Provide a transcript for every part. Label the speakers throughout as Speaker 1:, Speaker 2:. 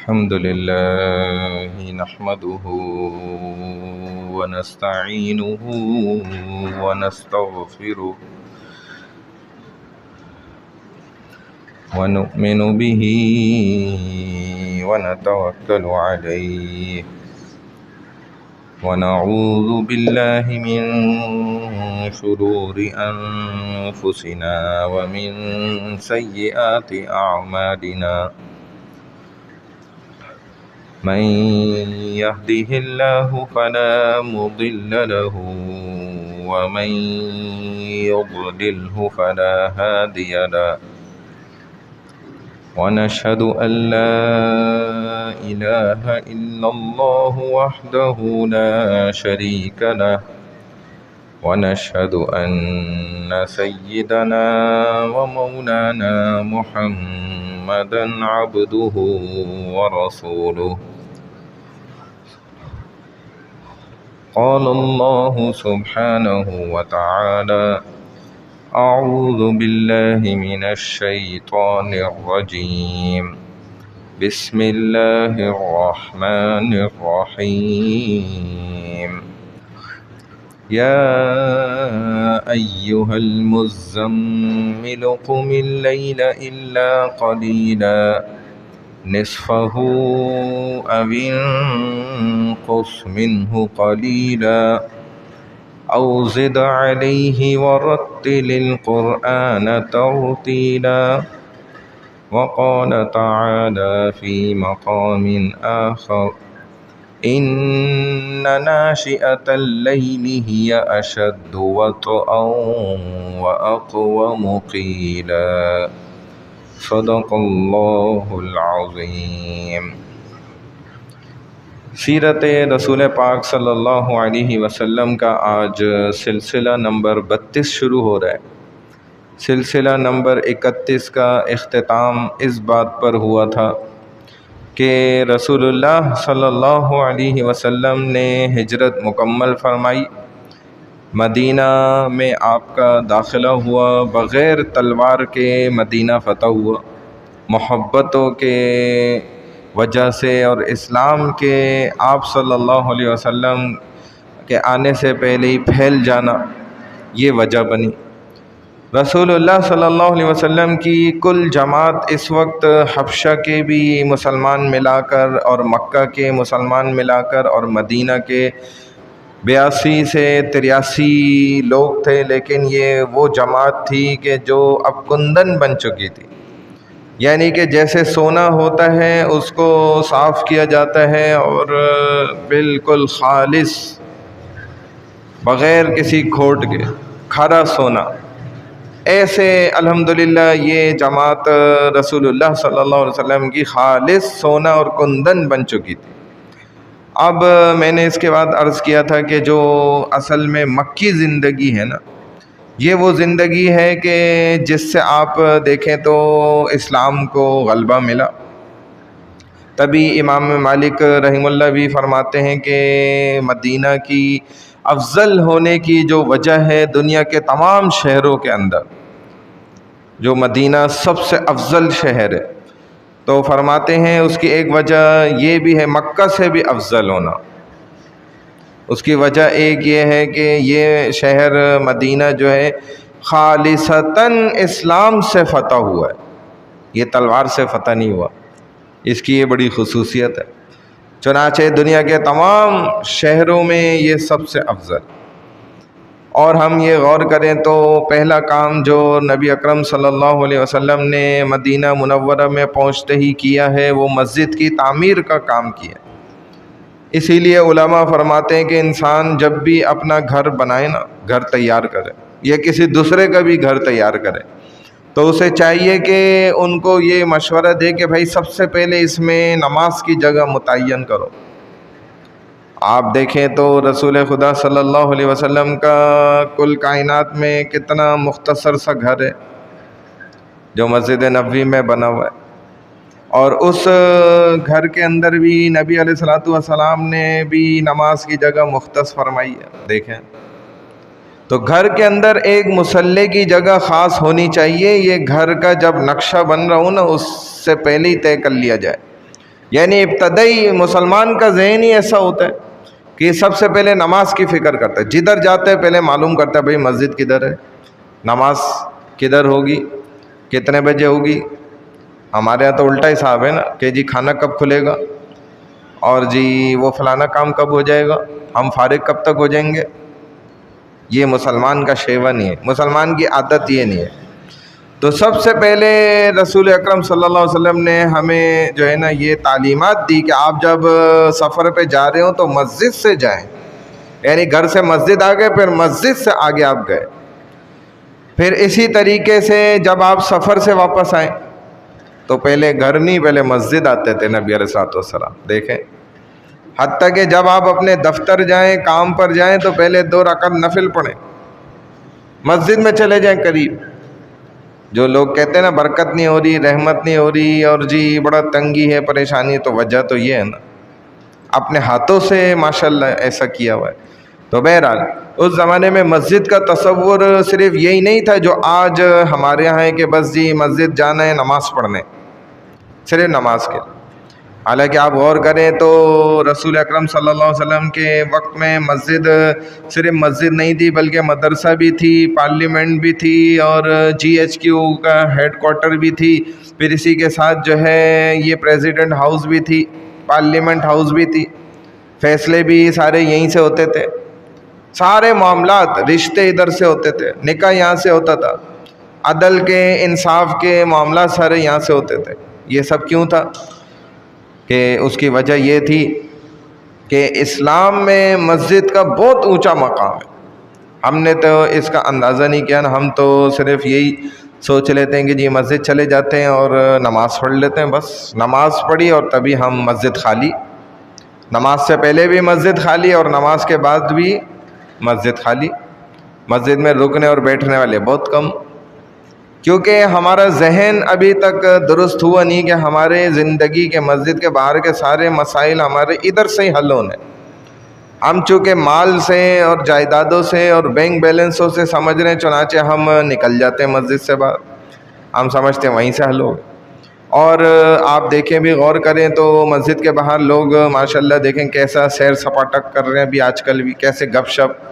Speaker 1: الحمد لله نحمده ونستعينه ونستغفره ونؤمن به ونتوكل عليه ونعوذ بالله من شرور أنفسنا ومن سيئات أعمالنا من يهده الله فلا مضل له ومن يضلله فلا هادي له ونشهد أن لا إله إلا الله وحده لا شريك له ونشهد أن سيدنا ومولانا محمدا عبده ورسوله قال الله سبحانه وتعالى أعوذ بالله من الشيطان الرجيم بسم الله الرحمن الرحيم يا أيها المزمل قم الليل إلا قليلا نصفه أو انقص منه قليلا أو زد عليه ورتل القرآن ترتيلا وقال تعالى في مقام آخر إن ناشئة الليل هي أشد وطئا وأقوم قيلا صدق اللہ العظیم۔ سیرت رسول پاک صلی اللہ علیہ وسلم کا آج سلسلہ نمبر 32 شروع ہو رہا ہے۔ سلسلہ نمبر 31 کا اختتام اس بات پر ہوا تھا کہ رسول اللہ صلی اللہ علیہ وسلم نے ہجرت مکمل فرمائی، مدینہ میں آپ کا داخلہ ہوا، بغیر تلوار کے مدینہ فتح ہوا، محبتوں کے وجہ سے اور اسلام کے آپ صلی اللہ علیہ وسلم کے آنے سے پہلے ہی پھیل جانا یہ وجہ بنی۔ رسول اللہ صلی اللہ علیہ وسلم کی کل جماعت اس وقت حبشہ کے بھی مسلمان ملا کر اور مکہ کے مسلمان ملا کر اور مدینہ کے 82 سے 83 لوگ تھے، لیکن یہ وہ جماعت تھی کہ جو اب کندن بن چکی تھی، یعنی کہ جیسے سونا ہوتا ہے اس کو صاف کیا جاتا ہے اور بالکل خالص بغیر کسی کھوٹ کے کھرا سونا، ایسے الحمدللہ یہ جماعت رسول اللہ صلی اللہ علیہ وسلم کی خالص سونا اور کندن بن چکی تھی۔ اب میں نے اس کے بعد عرض کیا تھا کہ جو اصل میں مکی زندگی ہے نا، یہ وہ زندگی ہے کہ جس سے آپ دیکھیں تو اسلام کو غلبہ ملا۔ تبھی امام مالک رحمہ اللہ بھی فرماتے ہیں کہ مدینہ کی افضل ہونے کی جو وجہ ہے دنیا کے تمام شہروں کے اندر، جو مدینہ سب سے افضل شہر ہے، تو فرماتے ہیں اس کی ایک وجہ یہ بھی ہے مکہ سے بھی افضل ہونا۔ اس کی وجہ ایک یہ ہے کہ یہ شہر مدینہ جو ہے خالصتاً اسلام سے فتح ہوا ہے، یہ تلوار سے فتح نہیں ہوا، اس کی یہ بڑی خصوصیت ہے۔ چنانچہ دنیا کے تمام شہروں میں یہ سب سے افضل۔ اور ہم یہ غور کریں تو پہلا کام جو نبی اکرم صلی اللہ علیہ وسلم نے مدینہ منورہ میں پہنچتے ہی کیا ہے وہ مسجد کی تعمیر کا کام کیا۔ اسی لیے علماء فرماتے ہیں کہ انسان جب بھی اپنا گھر بنائے نا، گھر تیار کرے یا کسی دوسرے کا بھی گھر تیار کرے، تو اسے چاہیے کہ ان کو یہ مشورہ دے کہ بھائی سب سے پہلے اس میں نماز کی جگہ متعین کرو۔ آپ دیکھیں تو رسول خدا صلی اللہ علیہ وسلم کا کل کائنات میں کتنا مختصر سا گھر ہے جو مسجد نبوی میں بنا ہوا ہے، اور اس گھر کے اندر بھی نبی علیہ السلام نے بھی نماز کی جگہ مختص فرمائی ہے۔ دیکھیں تو گھر کے اندر ایک مصلی کی جگہ خاص ہونی چاہیے، یہ گھر کا جب نقشہ بن رہا ہو نا اس سے پہلے ہی طے کر لیا جائے یعنی ابتدائی مسلمان کا ذہن ہی ایسا ہوتا ہے کہ سب سے پہلے نماز کی فکر کرتا ہے، جدھر جاتے ہیں پہلے معلوم کرتا ہے بھئی مسجد کدھر ہے، نماز کدھر ہوگی، کتنے بجے ہوگی۔ ہمارے یہاں تو الٹا حساب ہے نا کہ جی کھانا کب کھلے گا، اور جی وہ فلانا کام کب ہو جائے گا، ہم فارغ کب تک ہو جائیں گے۔ یہ مسلمان کا شیوا نہیں ہے، مسلمان کی عادت یہ نہیں ہے۔ تو سب سے پہلے رسول اکرم صلی اللہ علیہ وسلم نے ہمیں جو ہے نا یہ تعلیمات دی کہ آپ جب سفر پہ جا رہے ہوں تو مسجد سے جائیں، یعنی گھر سے مسجد آ گئے، پھر مسجد سے آگے آپ گئے۔ پھر اسی طریقے سے جب آپ سفر سے واپس آئیں تو پہلے گھر نہیں، پہلے مسجد آتے تھے نبی علیہ الصلوۃ والسلام، دیکھیں۔ حتیٰ کہ جب آپ اپنے دفتر جائیں، کام پر جائیں تو پہلے 2 رکعت نفل پڑھیں، مسجد میں چلے جائیں قریب۔ جو لوگ کہتے ہیں نا برکت نہیں ہو رہی، رحمت نہیں ہو رہی، اور جی بڑا تنگی ہے، پریشانی ہے، تو وجہ تو یہ ہے نا اپنے ہاتھوں سے ماشاءاللہ ایسا کیا ہوا ہے۔ تو بہرحال اس زمانے میں مسجد کا تصور صرف یہی نہیں تھا جو آج ہمارے یہاں ہے کہ بس جی مسجد جانا ہے نماز پڑھنے، صرف نماز کے۔ حالانکہ آپ غور کریں تو رسول اکرم صلی اللہ علیہ وسلم کے وقت میں مسجد صرف مسجد نہیں تھی، بلکہ مدرسہ بھی تھی، پارلیمنٹ بھی تھی، اور جی ایچ کیو کا ہیڈ کوارٹر بھی تھی، پھر اسی کے ساتھ جو ہے یہ پریزیڈنٹ ہاؤس بھی تھی، پارلیمنٹ ہاؤس بھی تھی، فیصلے بھی سارے یہیں سے ہوتے تھے، سارے معاملات رشتے ادھر سے ہوتے تھے، نکاح یہاں سے ہوتا تھا، عدل کے انصاف کے معاملات سارے یہاں سے ہوتے تھے۔ یہ سب کیوں تھا؟ کہ اس کی وجہ یہ تھی کہ اسلام میں مسجد کا بہت اونچا مقام ہے۔ ہم نے تو اس کا اندازہ نہیں کیا نا، ہم تو صرف یہی سوچ لیتے ہیں کہ جی مسجد چلے جاتے ہیں اور نماز پڑھ لیتے ہیں، بس نماز پڑھی اور تبھی ہم مسجد خالی، نماز سے پہلے بھی مسجد خالی اور نماز کے بعد بھی مسجد خالی، مسجد میں رکنے اور بیٹھنے والے بہت کم، کیونکہ ہمارا ذہن ابھی تک درست ہوا نہیں کہ ہمارے زندگی کے مسجد کے باہر کے سارے مسائل ہمارے ادھر سے ہی حل ہونے۔ ہم چونکہ مال سے اور جائیدادوں سے اور بینک بیلنسوں سے سمجھ رہے ہیں، چنانچہ ہم نکل جاتے ہیں مسجد سے باہر، ہم سمجھتے ہیں وہیں سے حل ہوگا۔ اور آپ دیکھیں بھی غور کریں تو مسجد کے باہر لوگ ماشاءاللہ دیکھیں کیسا سیر سپاٹا کر رہے ہیں، ابھی آج کل بھی کیسے گپ شپ،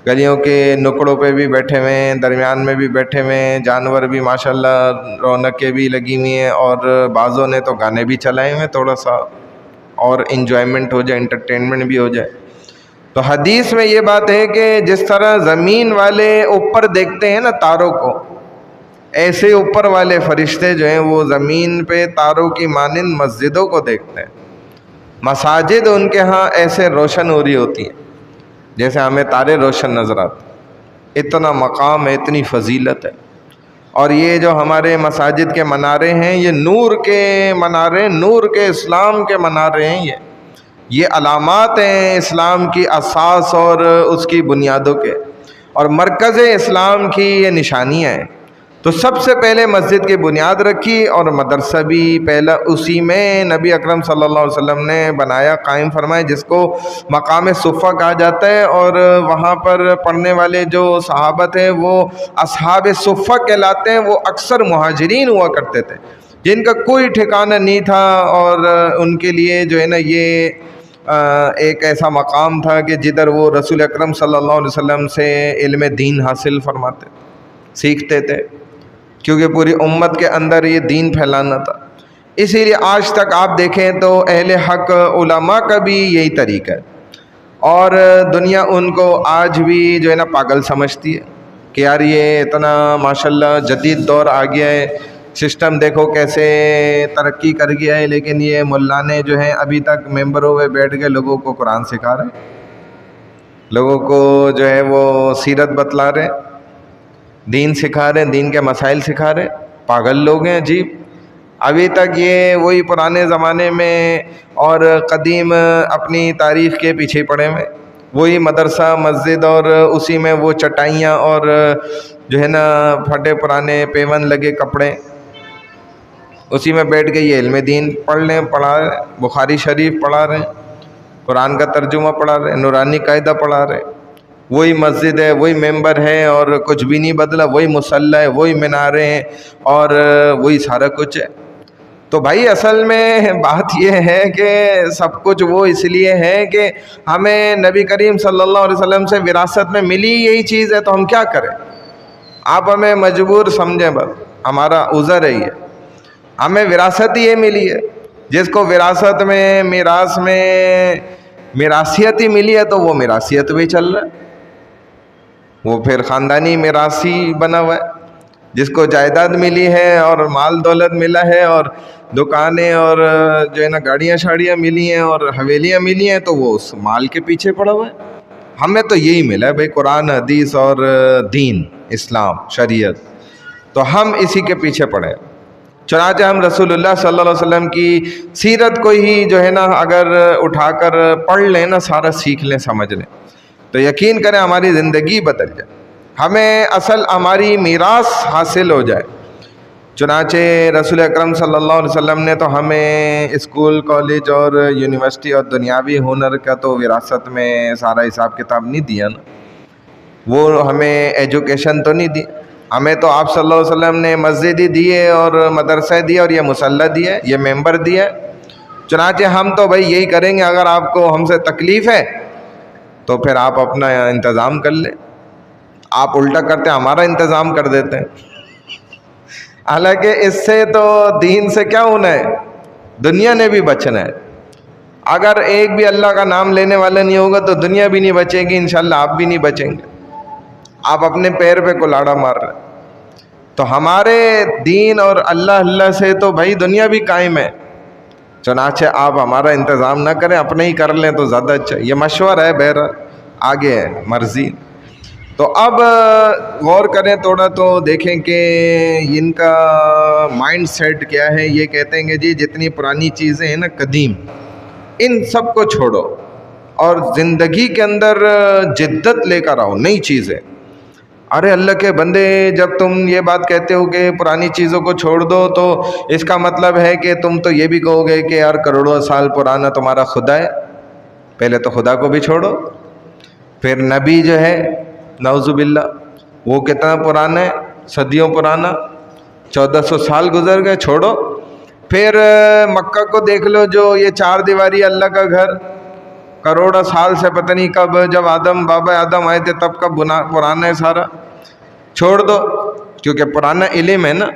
Speaker 1: گلیوں کے نکڑوں پہ بھی بیٹھے ہوئے ہیں، درمیان میں بھی بیٹھے ہوئے ہیں، جانور بھی ماشاءاللہ رونقیں بھی لگی ہوئی ہیں، اور بعضوں نے تو گانے بھی چلائے ہوئے تھوڑا سا اور انجوائمنٹ ہو جائے، انٹرٹینمنٹ بھی ہو جائے۔ تو حدیث میں یہ بات ہے کہ جس طرح زمین والے اوپر دیکھتے ہیں نا تاروں کو، ایسے اوپر والے فرشتے جو ہیں وہ زمین پہ تاروں کی مانند مسجدوں کو دیکھتے ہیں۔ مساجد ان کے ہاں ایسے روشن ہو رہی ہوتی ہیں جیسے ہمیں تارے روشن نظر آتے، اتنا مقام ہے، اتنی فضیلت ہے۔ اور یہ جو ہمارے مساجد کے منارے ہیں، یہ نور کے منارے، نور کے اسلام کے منارے ہیں، یہ علامات ہیں اسلام کی اساس اور اس کی بنیادوں کے، اور مرکز اسلام کی یہ نشانیاں ہیں۔ تو سب سے پہلے مسجد کی بنیاد رکھی، اور مدرسہ بھی پہلا اسی میں نبی اکرم صلی اللہ علیہ وسلم نے بنایا، قائم فرمایا، جس کو مقام صفہ کہا جاتا ہے، اور وہاں پر پڑھنے والے جو صحابہ تھے وہ اصحاب صفہ کہلاتے ہیں، وہ اکثر مہاجرین ہوا کرتے تھے جن کا کوئی ٹھکانہ نہیں تھا، اور ان کے لیے جو ہے نا یہ ایک ایسا مقام تھا کہ جدھر وہ رسول اکرم صلی اللہ علیہ وسلم سے علم دین حاصل فرماتے، سیکھتے تھے، کیونکہ پوری امت کے اندر یہ دین پھیلانا تھا۔ اسی لیے آج تک آپ دیکھیں تو اہل حق علماء کا بھی یہی طریقہ ہے، اور دنیا ان کو آج بھی جو ہے نا پاگل سمجھتی ہے کہ یار یہ اتنا ماشاءاللہ جدید دور آ گیا ہے، سسٹم دیکھو کیسے ترقی کر گیا ہے، لیکن یہ مولانے جو ہیں ابھی تک ممبروں پہ بیٹھ کے لوگوں کو قرآن سکھا رہے ہیں، لوگوں کو جو ہے وہ سیرت بتلا رہے ہیں، دین سکھا رہے ہیں، دین کے مسائل سکھا رہے ہیں۔ پاگل لوگ ہیں عجیب، ابھی تک یہ وہی پرانے زمانے میں اور قدیم اپنی تاریخ کے پیچھے پڑے ہوئے، وہی مدرسہ مسجد، اور اسی میں وہ چٹائیاں اور جو ہے نا پھٹے پرانے پیون لگے کپڑے، اسی میں بیٹھ کے یہ علم دین پڑھا رہے، بخاری شریف پڑھا رہے ہیں، قرآن کا ترجمہ پڑھا رہے ہیں، نورانی قاعدہ پڑھا رہے ہیں، وہی مسجد ہے، وہی ممبر ہے، اور کچھ بھی نہیں بدلا، وہی مصلی ہے، وہی میناریں ہیں، اور وہی سارا کچھ ہے۔ تو بھائی اصل میں بات یہ ہے کہ سب کچھ وہ اس لیے ہے کہ ہمیں نبی کریم صلی اللہ علیہ وسلم سے وراثت میں ملی یہی چیز ہے، تو ہم کیا کریں؟ آپ ہمیں مجبور سمجھیں، بس ہمارا عذر ہے یہ، ہمیں وراثت یہ ملی ہے۔ جس کو وراثت میں میراث میں میراثیت ہی ملی ہے تو وہ میراثیت بھی چل رہا ہے، وہ پھر خاندانی میراثی بنا ہوا ہے۔ جس کو جائیداد ملی ہے اور مال دولت ملا ہے اور دکانیں اور جو ہے نا گاڑیاں شاڑیاں ملی ہیں اور حویلیاں ملی ہیں تو وہ اس مال کے پیچھے پڑا ہوا ہے۔ ہمیں تو یہی ملا ہے بھائی، قرآن حدیث اور دین اسلام شریعت، تو ہم اسی کے پیچھے پڑے۔ چنانچہ ہم رسول اللہ صلی اللہ علیہ وسلم کی سیرت کو ہی جو ہے نا اگر اٹھا کر پڑھ لیں نا، سارا سیکھ لیں سمجھ لیں، تو یقین کریں ہماری زندگی بدل جائے، ہمیں اصل ہماری میراث حاصل ہو جائے۔ چنانچہ رسول اکرم صلی اللہ علیہ وسلم نے تو ہمیں اسکول کالج اور یونیورسٹی اور دنیاوی ہنر کا تو وراثت میں سارا حساب کتاب نہیں دیا نا، وہ ہمیں ایجوکیشن تو نہیں دی، ہمیں تو آپ صلی اللہ علیہ وسلم نے مسجد ہی دی ہے اور مدرسہ دی اور یہ مصلی دی ہے، یہ ممبر دی ہے۔ چنانچہ ہم تو بھائی یہی کریں گے، اگر آپ کو ہم سے تکلیف ہے تو پھر آپ اپنا انتظام کر لیں۔ آپ الٹا کرتے ہیں، ہمارا انتظام کر دیتے ہیں۔ حالانکہ اس سے تو دین سے کیا ہونا ہے، دنیا نے بھی بچنا ہے۔ اگر ایک بھی اللہ کا نام لینے والا نہیں ہوگا تو دنیا بھی نہیں بچے گی، انشاءاللہ آپ بھی نہیں بچیں گے۔ آپ اپنے پیر پہ کلاڑا مار رہے ہیں، تو ہمارے دین اور اللہ سے تو بھائی دنیا بھی قائم ہے۔ چنانچہ آپ ہمارا انتظام نہ کریں، اپنے ہی کر لیں تو زیادہ اچھا۔ یہ مشورہ ہے، بہرحال آگے ہے مرضی۔ تو اب غور کریں تھوڑا تو دیکھیں کہ ان کا مائنڈ سیٹ کیا ہے۔ یہ کہتے ہیں کہ جی جتنی پرانی چیزیں ہیں نا قدیم، ان سب کو چھوڑو اور زندگی کے اندر جدت لے کر آؤ، نئی چیزیں۔ ارے اللہ کے بندے، جب تم یہ بات کہتے ہو کہ پرانی چیزوں کو چھوڑ دو تو اس کا مطلب ہے کہ تم تو یہ بھی کہو گے کہ یار کروڑوں سال پرانا تمہارا خدا ہے۔ پہلے تو خدا کو بھی چھوڑو، پھر نبی جو ہے نعوذ باللہ وہ کتنا پرانا ہے، صدیوں پرانا، 1400 سال گزر گئے، چھوڑو۔ پھر مکہ کو دیکھ لو، جو یہ 4 دیواری اللہ کا گھر، کروڑوں سال سے پتہ نہیں کب، جب بابا آدم آئے تھے تب کا پرانا ہے سارا، چھوڑ دو، کیونکہ پرانا علم ہے نا۔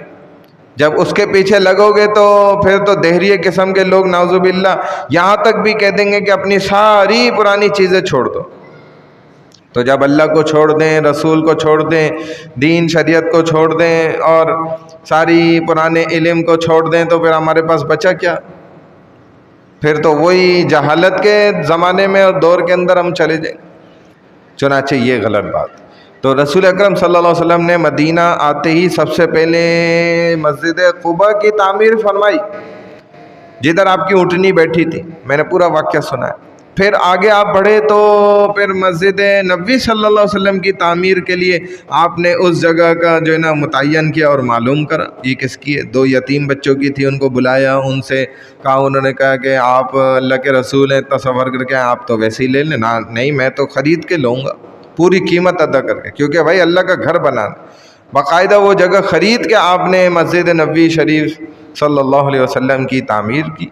Speaker 1: جب اس کے پیچھے لگو گے تو پھر تو دہریے قسم کے لوگ نعوذ باللہ یہاں تک بھی کہہ دیں گے کہ اپنی ساری پرانی چیزیں چھوڑ دو۔ تو جب اللہ کو چھوڑ دیں، رسول کو چھوڑ دیں، دین شریعت کو چھوڑ دیں اور ساری پرانے علم کو چھوڑ دیں تو پھر ہمارے پاس بچا کیا؟ پھر تو وہی جہالت کے زمانے میں اور دور کے اندر ہم چلے جائیں۔ چنانچہ یہ غلط بات۔ تو رسول اکرم صلی اللہ علیہ وسلم نے مدینہ آتے ہی سب سے پہلے مسجد قباء کی تعمیر فرمائی، جدھر آپ کی اونٹنی بیٹھی تھی، میں نے پورا واقعہ سنا ہے۔ پھر آگے آپ بڑھے تو پھر مسجد نبوی صلی اللہ علیہ وسلم کی تعمیر کے لیے آپ نے اس جگہ کا جو ہے نا متعین کیا اور معلوم کرا یہ کس کی ہے۔ 2 یتیم بچوں کی تھی، ان کو بلایا، ان سے کہا، انہوں نے کہا کہ آپ اللہ کے رسول ہیں، تصور کر کے آپ تو ویسے ہی لے لیں۔ نہیں، میں تو خرید کے لوں گا، پوری قیمت ادا کر کے، کیونکہ بھائی اللہ کا گھر بنانا، باقاعدہ وہ جگہ خرید کے آپ نے مسجد نبوی شریف صلی اللہ علیہ وسلم کی تعمیر کی۔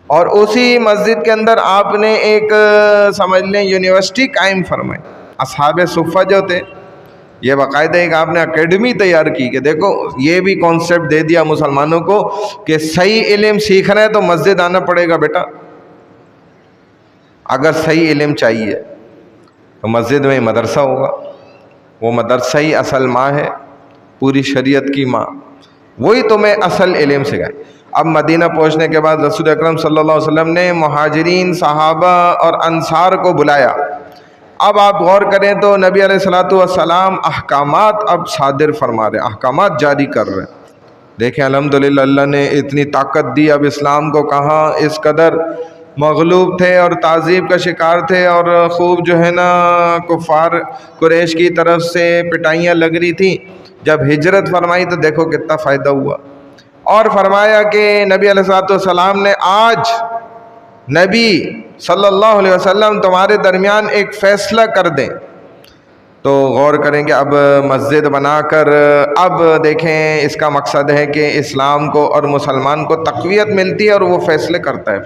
Speaker 1: اور اسی مسجد کے اندر آپ نے ایک سمجھ لیں یونیورسٹی قائم فرمائی۔ اصحاب صفہ جو تھے، یہ باقاعدہ ایک آپ نے اکیڈمی تیار کی کہ دیکھو یہ بھی کانسیپٹ دے دیا مسلمانوں کو کہ صحیح علم سیکھنا ہے تو مسجد آنا پڑے گا بیٹا۔ اگر صحیح علم چاہیے تو مسجد میں مدرسہ ہوگا، وہ مدرسہ ہی اصل ماں ہے، پوری شریعت کی ماں، وہی تمہیں اصل علم سکھائے۔ اب مدینہ پہنچنے کے بعد رسول اکرم صلی اللہ علیہ وسلم نے مہاجرین، صحابہ اور انصار کو بلایا۔ اب آپ غور کریں تو نبی علیہ الصلوۃ والسلام احکامات اب صادر فرما رہے ہیں، احکامات جاری کر رہے ہیں۔ دیکھیں الحمدللہ اللہ نے اتنی طاقت دی، اب اسلام کو کہاں اس قدر مغلوب تھے اور تعذیب کا شکار تھے اور خوب جو ہے نا کفار قریش کی طرف سے پٹائیاں لگ رہی تھیں۔ جب ہجرت فرمائی تو دیکھو کتنا فائدہ ہوا، اور فرمایا کہ نبی علیہ السلام نے آج نبی صلی اللہ علیہ وسلم تمہارے درمیان ایک فیصلہ کر دیں، تو غور کریں کہ اب مسجد بنا کر اب دیکھیں اس کا مقصد ہے کہ اسلام کو اور مسلمان کو تقویت ملتی ہے اور وہ فیصلے کرتا ہے.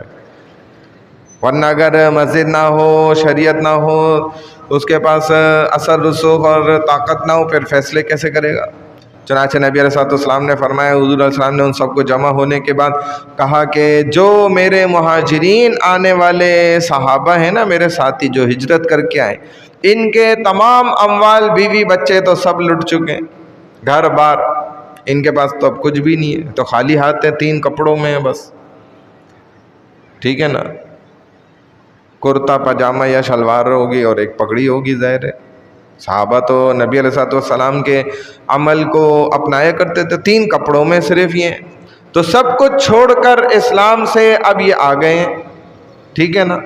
Speaker 1: ورنہ اگر مسجد نہ ہو، شریعت نہ ہو، اس کے پاس اثر رسوخ اور طاقت نہ ہو، پھر فیصلے کیسے کرے گا؟ چنانچہ نبی علیہ السلام نے فرمایا، حضور علیہ السلام نے ان سب کو جمع ہونے کے بعد کہا کہ جو میرے مہاجرین آنے والے صحابہ ہیں نا، میرے ساتھی جو ہجرت کر کے آئے، ان کے تمام اموال، بیوی بچے تو سب لٹ چکے ہیں، گھر بار ان کے پاس تو اب کچھ بھی نہیں ہے، تو خالی ہاتھ ہے، 3 کپڑوں میں ہیں بس. ٹھیک ہے نا، کرتا پاجامہ یا شلوار ہوگی اور ایک پگڑی ہوگی. ظاہر ہے صحابہ تو نبی علیہ السلام کے عمل کو اپنایا کرتے تھے، 3 کپڑوں میں صرف یہ ہیں. تو سب کچھ چھوڑ کر اسلام سے اب یہ آ گئے ہیں. ٹھیک ہے نا.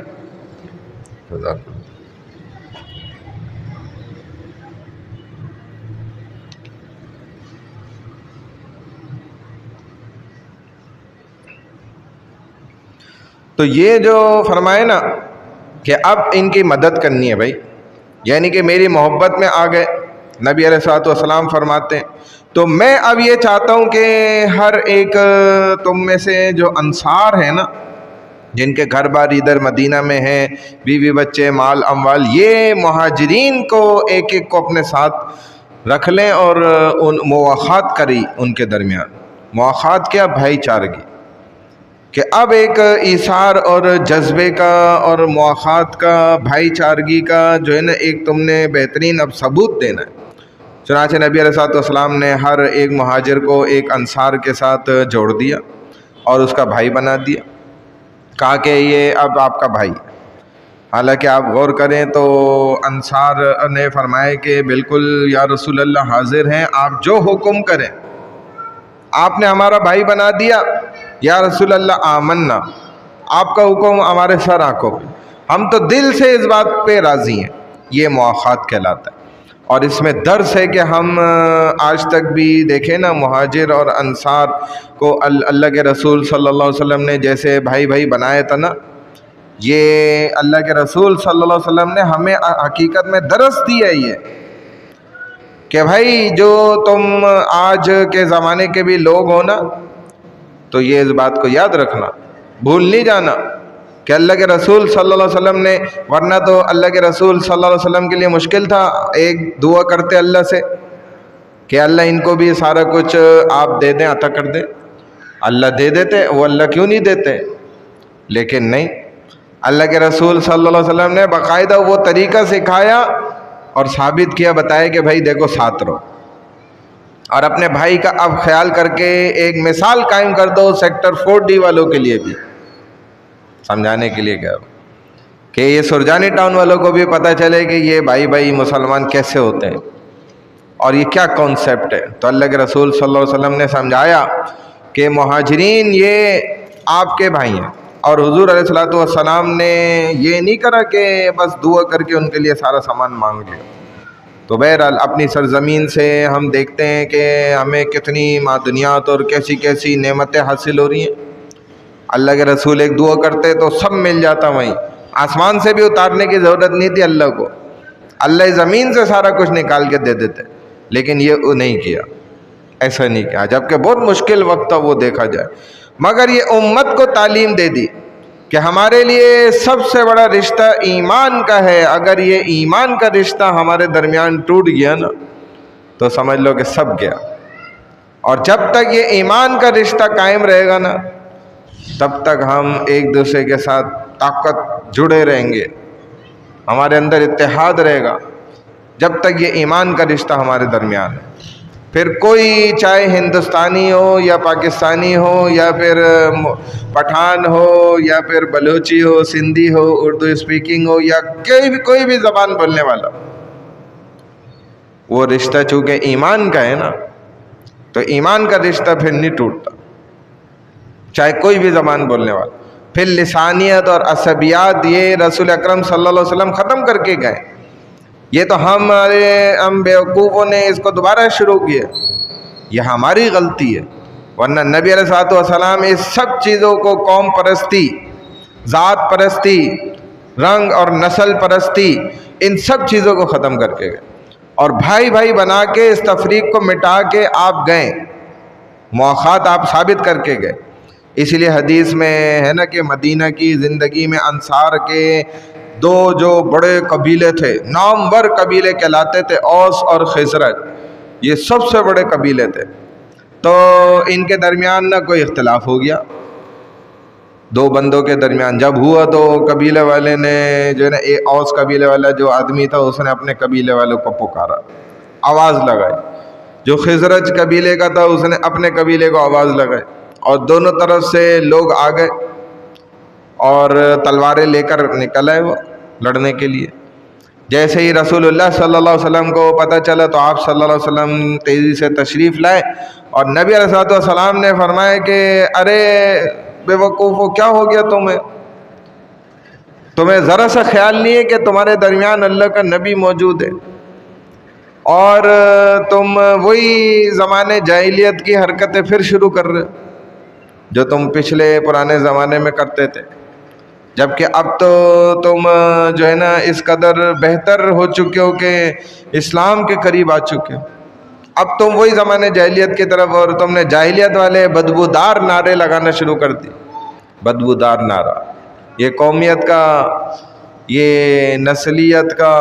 Speaker 1: تو یہ جو فرمائے نا کہ اب ان کی مدد کرنی ہے بھائی، یعنی کہ میری محبت میں آ گئے. نبی علیہ السلام فرماتے ہیں تو میں اب یہ چاہتا ہوں کہ ہر ایک تم میں سے جو انصار ہیں نا، جن کے گھر بار ادھر مدینہ میں ہیں، بیوی بچے، مال اموال، یہ مہاجرین کو ایک ایک کو اپنے ساتھ رکھ لیں اور ان مواخات کری ان کے درمیان. مواخات کیا؟ بھائی چارگی. کہ اب ایک ایثار اور جذبے کا اور مواخات کا، بھائی چارگی کا جو ہے نا، ایک تم نے بہترین اب ثبوت دینا ہے. چنانچہ نبی علیہ السلام نے ہر ایک مہاجر کو ایک انصار کے ساتھ جوڑ دیا اور اس کا بھائی بنا دیا. کہا کہ یہ اب آپ کا بھائی. حالانکہ آپ غور کریں تو انصار نے فرمایا کہ بالکل یا رسول اللہ حاضر ہیں، آپ جو حکم کریں. آپ نے ہمارا بھائی بنا دیا، یا رسول اللہ آمنا، آپ کا حکم ہمارے سر آنکھوں پہ، ہم تو دل سے اس بات پہ راضی ہیں. یہ مواخات کہلاتا ہے. اور اس میں درس ہے کہ ہم آج تک بھی دیکھیں نا، مہاجر اور انصار کو اللہ کے رسول صلی اللہ علیہ وسلم نے جیسے بھائی بھائی بنایا تھا نا، یہ اللہ کے رسول صلی اللہ علیہ وسلم نے ہمیں حقیقت میں درس دیا ہے یہ کہ بھائی جو تم آج کے زمانے کے بھی لوگ ہو نا، تو یہ اس بات کو یاد رکھنا، بھول نہیں جانا کہ اللہ کے رسول صلی اللہ علیہ وسلم نے، ورنہ تو اللہ کے رسول صلی اللہ علیہ وسلم کے لیے مشکل تھا. ایک دعا کرتے اللہ سے کہ اللہ ان کو بھی سارا کچھ آپ دے دیں، عطا کر دیں. اللہ دے دیتے، وہ اللہ کیوں نہیں دیتے؟ لیکن نہیں، اللہ کے رسول صلی اللہ علیہ وسلم نے باقاعدہ وہ طریقہ سکھایا اور ثابت کیا، بتایا کہ بھائی دیکھو ساتھ رہو. اور اپنے بھائی کا اب خیال کر کے ایک مثال قائم کر دو سیکٹر 4D والوں کے لیے بھی، سمجھانے کے لیے کیا کہ یہ سرجانی ٹاؤن والوں کو بھی پتہ چلے کہ یہ بھائی بھائی مسلمان کیسے ہوتے ہیں اور یہ کیا کانسیپٹ ہے. تو اللہ کے رسول صلی اللہ علیہ وسلم نے سمجھایا کہ مہاجرین یہ آپ کے بھائی ہیں. اور حضور علیہ السلام نے یہ نہیں کرا کہ بس دعا کر کے ان کے لیے سارا سامان مانگ لیا. تو بہرحال اپنی سرزمین سے ہم دیکھتے ہیں کہ ہمیں کتنی معدنیات اور کیسی کیسی نعمتیں حاصل ہو رہی ہیں. اللہ کے رسول ایک دعا کرتے تو سب مل جاتا وہیں، آسمان سے بھی اتارنے کی ضرورت نہیں تھی اللہ کو، اللہ زمین سے سارا کچھ نکال کے دے دیتے. لیکن یہ نہیں کیا، ایسا نہیں کیا، جبکہ بہت مشکل وقت تھا وہ دیکھا جائے. مگر یہ امت کو تعلیم دے دی کہ ہمارے لیے سب سے بڑا رشتہ ایمان کا ہے. اگر یہ ایمان کا رشتہ ہمارے درمیان ٹوٹ گیا نا تو سمجھ لو کہ سب گیا. اور جب تک یہ ایمان کا رشتہ قائم رہے گا نا، تب تک ہم ایک دوسرے کے ساتھ طاقت جڑے رہیں گے، ہمارے اندر اتحاد رہے گا. جب تک یہ ایمان کا رشتہ ہمارے درمیان ہے، پھر کوئی چاہے ہندوستانی ہو یا پاکستانی ہو یا پھر پٹھان ہو یا پھر بلوچی ہو، سندھی ہو، اردو اسپیکنگ ہو یا کوئی بھی زبان بولنے والا، وہ رشتہ چونکہ ایمان کا ہے نا، تو ایمان کا رشتہ پھر نہیں ٹوٹتا، چاہے کوئی بھی زبان بولنے والا. پھر لسانیت اور عصبیات یہ رسول اکرم صلی اللہ علیہ وسلم ختم کر کے گئے. یہ تو ہم بیوقوفوں نے اس کو دوبارہ شروع کیا، یہ ہماری غلطی ہے. ورنہ نبی علیہ السلام اس سب چیزوں کو، قوم پرستی، ذات پرستی، رنگ اور نسل پرستی، ان سب چیزوں کو ختم کر کے گئے. اور بھائی بھائی بنا کے اس تفریق کو مٹا کے آپ گئے، مواخات آپ ثابت کر کے گئے۔ اس لیے حدیث میں ہے نا کہ مدینہ کی زندگی میں انصار کے دو جو بڑے قبیلے تھے، نامور قبیلے کہلاتے تھے، اوس اور خزرج، یہ سب سے بڑے قبیلے تھے۔ تو ان کے درمیان نہ کوئی اختلاف ہو گیا، دو بندوں کے درمیان جب ہوا تو قبیلے والے نے جو ہے نا، اوس قبیلے والا جو آدمی تھا اس نے اپنے قبیلے والوں کو پکارا، آواز لگائی، جو خزرج قبیلے کا تھا اس نے اپنے قبیلے کو آواز لگائی، اور دونوں طرف سے لوگ آ گئے اور تلواریں لے کر نکل آئے وہ لڑنے کے لیے۔ جیسے ہی رسول اللہ صلی اللہ علیہ وسلم کو پتہ چلا تو آپ صلی اللہ علیہ وسلم تیزی سے تشریف لائے، اور نبی علیہ السلام نے فرمایا کہ ارے بے وقوفو، کیا ہو گیا تمہیں ذرا سا خیال نہیں ہے کہ تمہارے درمیان اللہ کا نبی موجود ہے، اور تم وہی زمانے جاہلیت کی حرکتیں پھر شروع کر رہے جو تم پچھلے پرانے زمانے میں کرتے تھے، جبکہ اب تو تم جو ہے نا اس قدر بہتر ہو چکے ہو کہ اسلام کے قریب آ چکے ہو، اب تم وہی زمانے جاہلیت کی طرف، اور تم نے جاہلیت والے بدبودار نعرے لگانا شروع کر دی۔ بدبودار نعرہ، یہ قومیت کا، یہ نسلیت کا،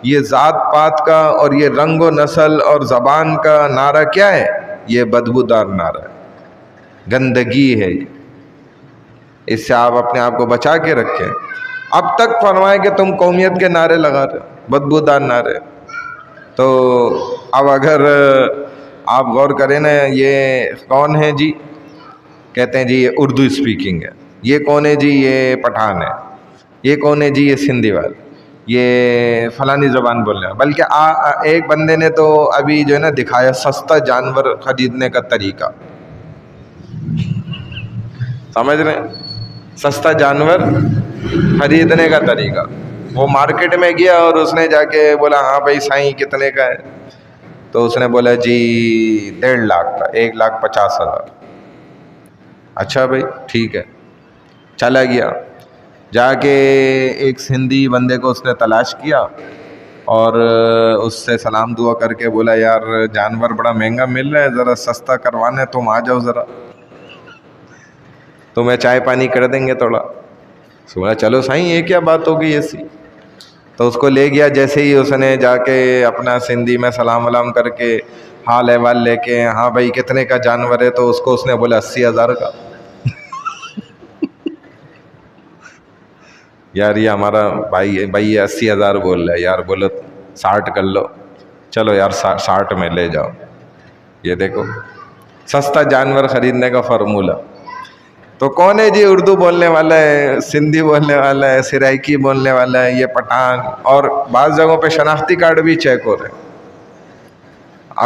Speaker 1: یہ ذات پات کا، اور یہ رنگ و نسل اور زبان کا نعرہ کیا ہے؟ یہ بدبودار نعرہ ہے، گندگی ہے، اس سے آپ اپنے آپ کو بچا کے رکھیں۔ اب تک فرمائے کہ تم قومیت کے نعرے لگا رہے، بدبودار نعرے، تو اب اگر آپ غور کریں نا، یہ کون ہے جی؟ کہتے ہیں جی یہ اردو اسپیکنگ ہے، یہ کون ہے جی؟ یہ پٹھان ہے، یہ کون ہے جی؟ یہ سندھی والے، یہ فلانی زبان بولنے والا۔ بلکہ ایک بندے نے تو ابھی جو ہے نا دکھایا سستا جانور خریدنے کا طریقہ، سمجھ رہے ہیں؟ سستا جانور خریدنے کا طریقہ، وہ مارکیٹ میں گیا اور اس نے جا کے بولا ہاں بھائی سائیں کتنے کا ہے؟ تو اس نے بولا جی 1.5 لاکھ کا، 1,50,000۔ اچھا بھائی ٹھیک ہے، چلا گیا، جا کے ایک سندھی بندے کو اس نے تلاش کیا اور اس سے سلام دعا کر کے بولا یار جانور بڑا مہنگا مل رہا ہے، ذرا سستا کروانا ہے، تم آ جاؤ ذرا، تمہیں چائے پانی کر دیں گے تھوڑا۔ بولا چلو سائیں یہ کیا بات ہوگی ایسی؟ تو اس کو لے گیا، جیسے ہی اس نے جا کے اپنا سندھی میں سلام ولام کر کے حال احوال لے کے ہاں بھائی کتنے کا جانور ہے، تو اس کو اس نے بولا 80,000 کا۔ یار یہ ہمارا بھائی ہے، بھائی 80,000 بول رہا ہے یار، بولو 60 کر لو، چلو یار 60 میں لے جاؤ۔ یہ دیکھو سستا جانور خریدنے کا فارمولہ۔ تو کون ہے جی؟ اردو بولنے والا ہے، سندھی بولنے والا ہے، سرائکی بولنے والا ہے، یہ پٹھان، اور بعض جگہوں پہ شناختی کارڈ بھی چیک ہو رہے ہیں،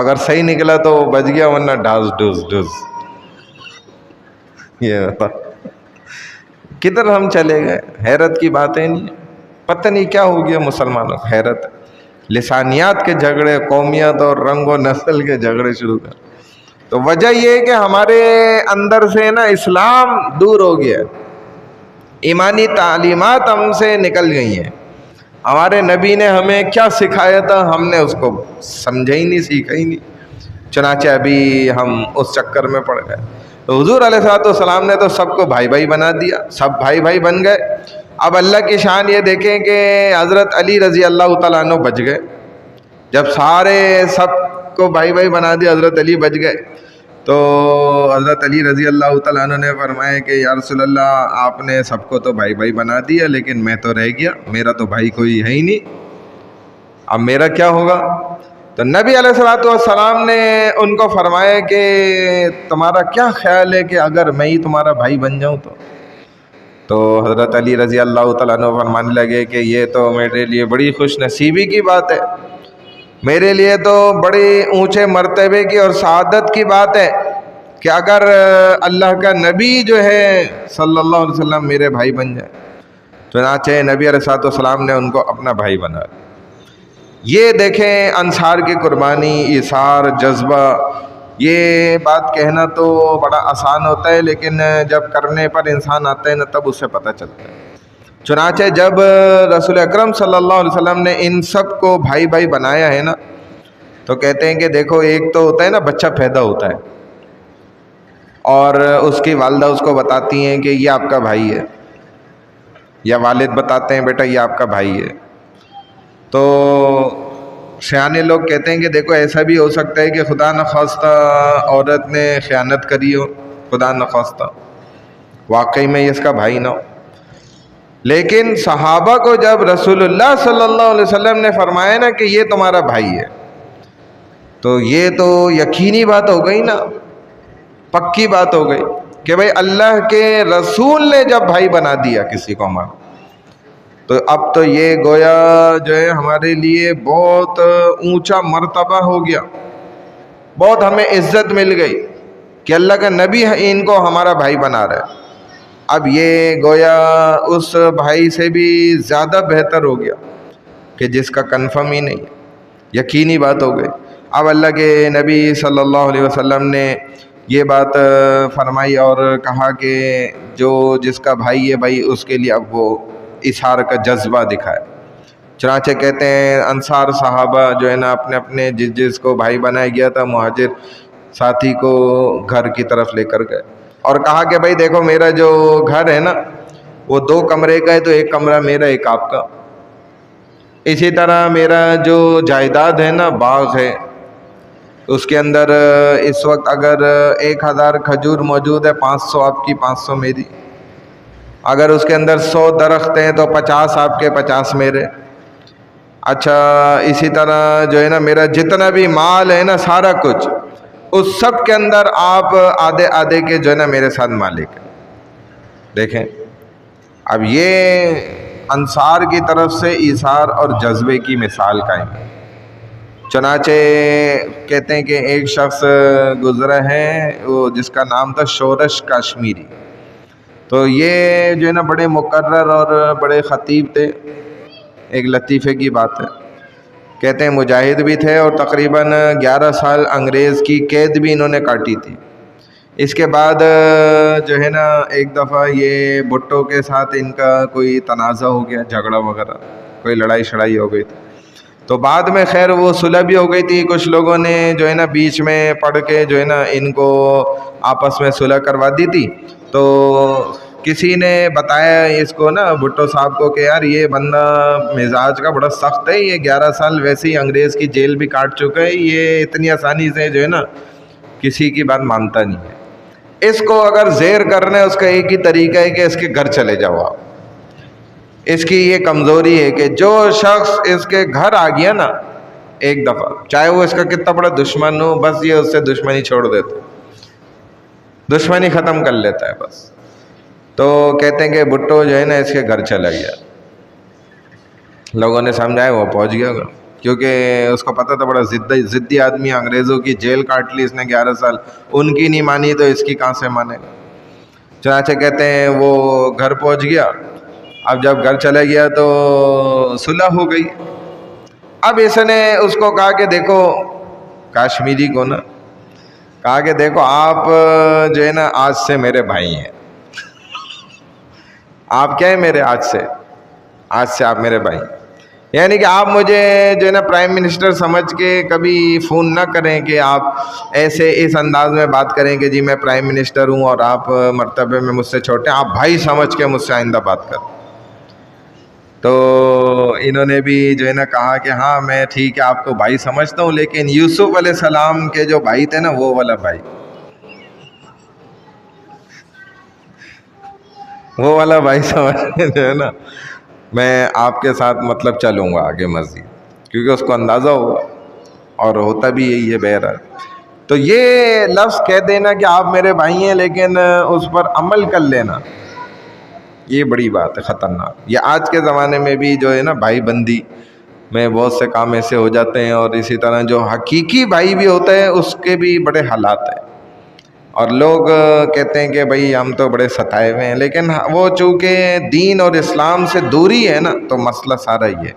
Speaker 1: اگر صحیح نکلا تو بچ گیا، ورنہ ڈاز ڈوز ڈوز۔ یہ کدھر ہم چلے گئے؟ حیرت کی باتیں نہیں، پتہ نہیں کیا ہو گیا مسلمانوں کو، حیرت، لسانیات کے جھگڑے، قومیت اور رنگ و نسل کے جھگڑے شروع کر۔ تو وجہ یہ ہے کہ ہمارے اندر سے نا اسلام دور ہو گیا، ایمانی تعلیمات ہم سے نکل گئی ہیں، ہمارے نبی نے ہمیں کیا سکھایا تھا ہم نے اس کو سمجھا ہی نہیں، سیکھا ہی نہیں، چنانچہ ابھی ہم اس چکر میں پڑ گئے۔ تو حضور علیہ السلام نے تو سب کو بھائی بھائی بنا دیا، سب بھائی بھائی بن گئے۔ اب اللہ کی شان یہ دیکھیں کہ حضرت علی رضی اللہ تعالیٰ عنہ بچ گئے، جب سارے سب کو بھائی بھائی بنا دیا، حضرت علی بچ گئے، تو حضرت علی رضی اللہ تعالیٰ عنہ نے فرمایا کہ یا رسول اللہ آپ نے سب کو تو بھائی بھائی بنا دیا، لیکن میں تو رہ گیا، میرا تو بھائی کوئی ہے ہی نہیں، اب میرا کیا ہوگا؟ تو نبی علیہ السلام نے ان کو فرمایا کہ تمہارا کیا خیال ہے کہ اگر میں ہی تمہارا بھائی بن جاؤں تو حضرت علی رضی اللہ تعالیٰ عنہ فرمانے لگے کہ یہ تو میرے لیے بڑی خوش نصیبی کی بات ہے، میرے لیے تو بڑی اونچے مرتبے کی اور سعادت کی بات ہے کہ اگر اللہ کا نبی جو ہے صلی اللہ علیہ وسلم میرے بھائی بن جائے۔ چنانچہ نبی علیہ السلام نے ان کو اپنا بھائی بنا۔ یہ دیکھیں انصار کی قربانی، ایثار، جذبہ، یہ بات کہنا تو بڑا آسان ہوتا ہے، لیکن جب کرنے پر انسان آتا ہے نا تب اسے پتہ چلتا ہے۔ چنانچہ جب رسول اکرم صلی اللہ علیہ وسلم نے ان سب کو بھائی بھائی بنایا ہے نا، تو کہتے ہیں کہ دیکھو ایک تو ہوتا ہے نا بچہ پیدا ہوتا ہے اور اس کی والدہ اس کو بتاتی ہیں کہ یہ آپ کا بھائی ہے، یا والد بتاتے ہیں بیٹا یہ آپ کا بھائی ہے. تو سیانے لوگ کہتے ہیں کہ دیکھو ایسا بھی ہو سکتا ہے کہ خدا نخواستہ عورت نے خیانت کری ہو، خدا نخواستہ واقعی میں یہ اس کا بھائی نہ ہو. لیکن صحابہ کو جب رسول اللہ صلی اللہ علیہ وسلم نے فرمایا نا کہ یہ تمہارا بھائی ہے، تو یہ تو یقینی بات ہو گئی نا، پکی بات ہو گئی کہ بھئی اللہ کے رسول نے جب بھائی بنا دیا کسی کو ہمارا، تو اب تو یہ گویا جو ہے ہمارے لیے بہت اونچا مرتبہ ہو گیا، بہت ہمیں عزت مل گئی کہ اللہ کا نبی ان کو ہمارا بھائی بنا رہا ہے. اب یہ گویا اس بھائی سے بھی زیادہ بہتر ہو گیا کہ جس کا کنفرم ہی نہیں، یقینی بات ہو گئی. اب اللہ کے نبی صلی اللہ علیہ وسلم نے یہ بات فرمائی اور کہا کہ جو جس کا بھائی ہے بھائی اس کے لیے اب وہ اظہار کا جذبہ دکھائے. چنانچہ کہتے ہیں انصار صحابہ جو ہے نا اپنے اپنے جس کو بھائی بنایا گیا تھا مہاجر ساتھی کو گھر کی طرف لے کر گئے اور کہا کہ بھائی دیکھو میرا جو گھر ہے نا وہ 2 کمرے کا ہے، تو ایک کمرہ میرا ایک آپ کا. اسی طرح میرا جو جائیداد ہے نا باغ ہے، اس کے اندر اس وقت اگر 1000 کھجور موجود ہے، 500 آپ کی 500 میری. اگر اس کے اندر 100 درخت ہیں تو 50 آپ کے 50 میرے. اچھا اسی طرح جو ہے نا میرا جتنا بھی مال ہے نا سارا کچھ، اس سب کے اندر آپ آدھے آدھے کے جو ہے نا میرے ساتھ مالک ہیں. دیکھیں اب یہ انصار کی طرف سے ایثار اور جذبے کی مثال قائم ہے. چنانچہ کہتے ہیں کہ ایک شخص گزرا ہے وہ جس کا نام تھا شورش کاشمیری. تو یہ جو ہے نا بڑے مقرر اور بڑے خطیب تھے. ایک لطیفے کی بات ہے، کہتے ہیں مجاہد بھی تھے اور تقریباً 11 سال انگریز کی قید بھی انہوں نے کاٹی تھی. اس کے بعد جو ہے نا ایک دفعہ یہ بھٹو کے ساتھ ان کا کوئی تنازع ہو گیا، جھگڑا وغیرہ، کوئی لڑائی شڑائی ہو گئی تھی. تو بعد میں خیر وہ صلح بھی ہو گئی تھی. کچھ لوگوں نے جو ہے نا بیچ میں پڑھ کے جو ہے نا ان کو آپس میں صلح کروا دی تھی. تو کسی نے بتایا اس کو نا بھٹو صاحب کو کہ یار یہ بندہ مزاج کا بڑا سخت ہے، یہ 11 سال ویسے ہی انگریز کی جیل بھی کاٹ چکا ہے، یہ اتنی آسانی سے جو ہے نا کسی کی بات مانتا نہیں ہے. اس کو اگر زیر کرنا ہے اس کا ایک ہی طریقہ ہے کہ اس کے گھر چلے جاؤ آپ. اس کی یہ کمزوری ہے کہ جو شخص اس کے گھر آ گیا نا ایک دفعہ، چاہے وہ اس کا کتنا بڑا دشمن ہو، بس یہ اس سے دشمنی چھوڑ دیتا، دشمنی ختم کر لیتا ہے بس. تو کہتے ہیں کہ بھٹو جو ہے نا اس کے گھر چلا گیا. لوگوں نے سمجھایا، وہ پہنچ گیا گا کیونکہ اس کو پتہ تھا بڑا ضدی آدمی، انگریزوں کی جیل کاٹ لی اس نے 11 سال، ان کی نہیں مانی تو اس کی کہاں سے مانے گا. چنانچہ کہتے ہیں وہ گھر پہنچ گیا. اب جب گھر چلا گیا تو صلح ہو گئی. اب اس نے اس کو کہا کہ دیکھو، کاشمیری کو نا کہا کہ دیکھو آپ جو ہے نا آج سے میرے بھائی ہیں. آپ کیا ہیں میرے، آج سے آپ میرے بھائی. یعنی کہ آپ مجھے جو ہے نا پرائم منسٹر سمجھ کے کبھی فون نہ کریں کہ آپ ایسے اس انداز میں بات کریں کہ جی میں پرائم منسٹر ہوں اور آپ مرتبے میں مجھ سے چھوٹے ہیں. آپ بھائی سمجھ کے مجھ سے آئندہ بات کریں. تو انہوں نے بھی جو ہے نا کہا کہ ہاں میں ٹھیک ہے آپ کو بھائی سمجھتا ہوں، لیکن یوسف علیہ السلام کے جو بھائی تھے نا وہ والا بھائی، وہ والا بھائی سمجھ جو ہے نا میں آپ کے ساتھ مطلب چلوں گا آگے مزید، کیونکہ اس کو اندازہ ہوا اور ہوتا بھی یہی ہے بہرحال. تو یہ لفظ کہہ دینا کہ آپ میرے بھائی ہیں لیکن اس پر عمل کر لینا، یہ بڑی بات ہے، خطرناک. یہ آج کے زمانے میں بھی جو ہے نا بھائی بندی میں بہت سے کام ایسے ہو جاتے ہیں، اور اسی طرح جو حقیقی بھائی بھی ہوتے ہیں اس کے بھی بڑے حالات ہیں. اور لوگ کہتے ہیں کہ بھئی ہم تو بڑے ستائے ہوئے ہیں، لیکن وہ چونکہ دین اور اسلام سے دوری ہے نا تو مسئلہ سارا ہی ہے.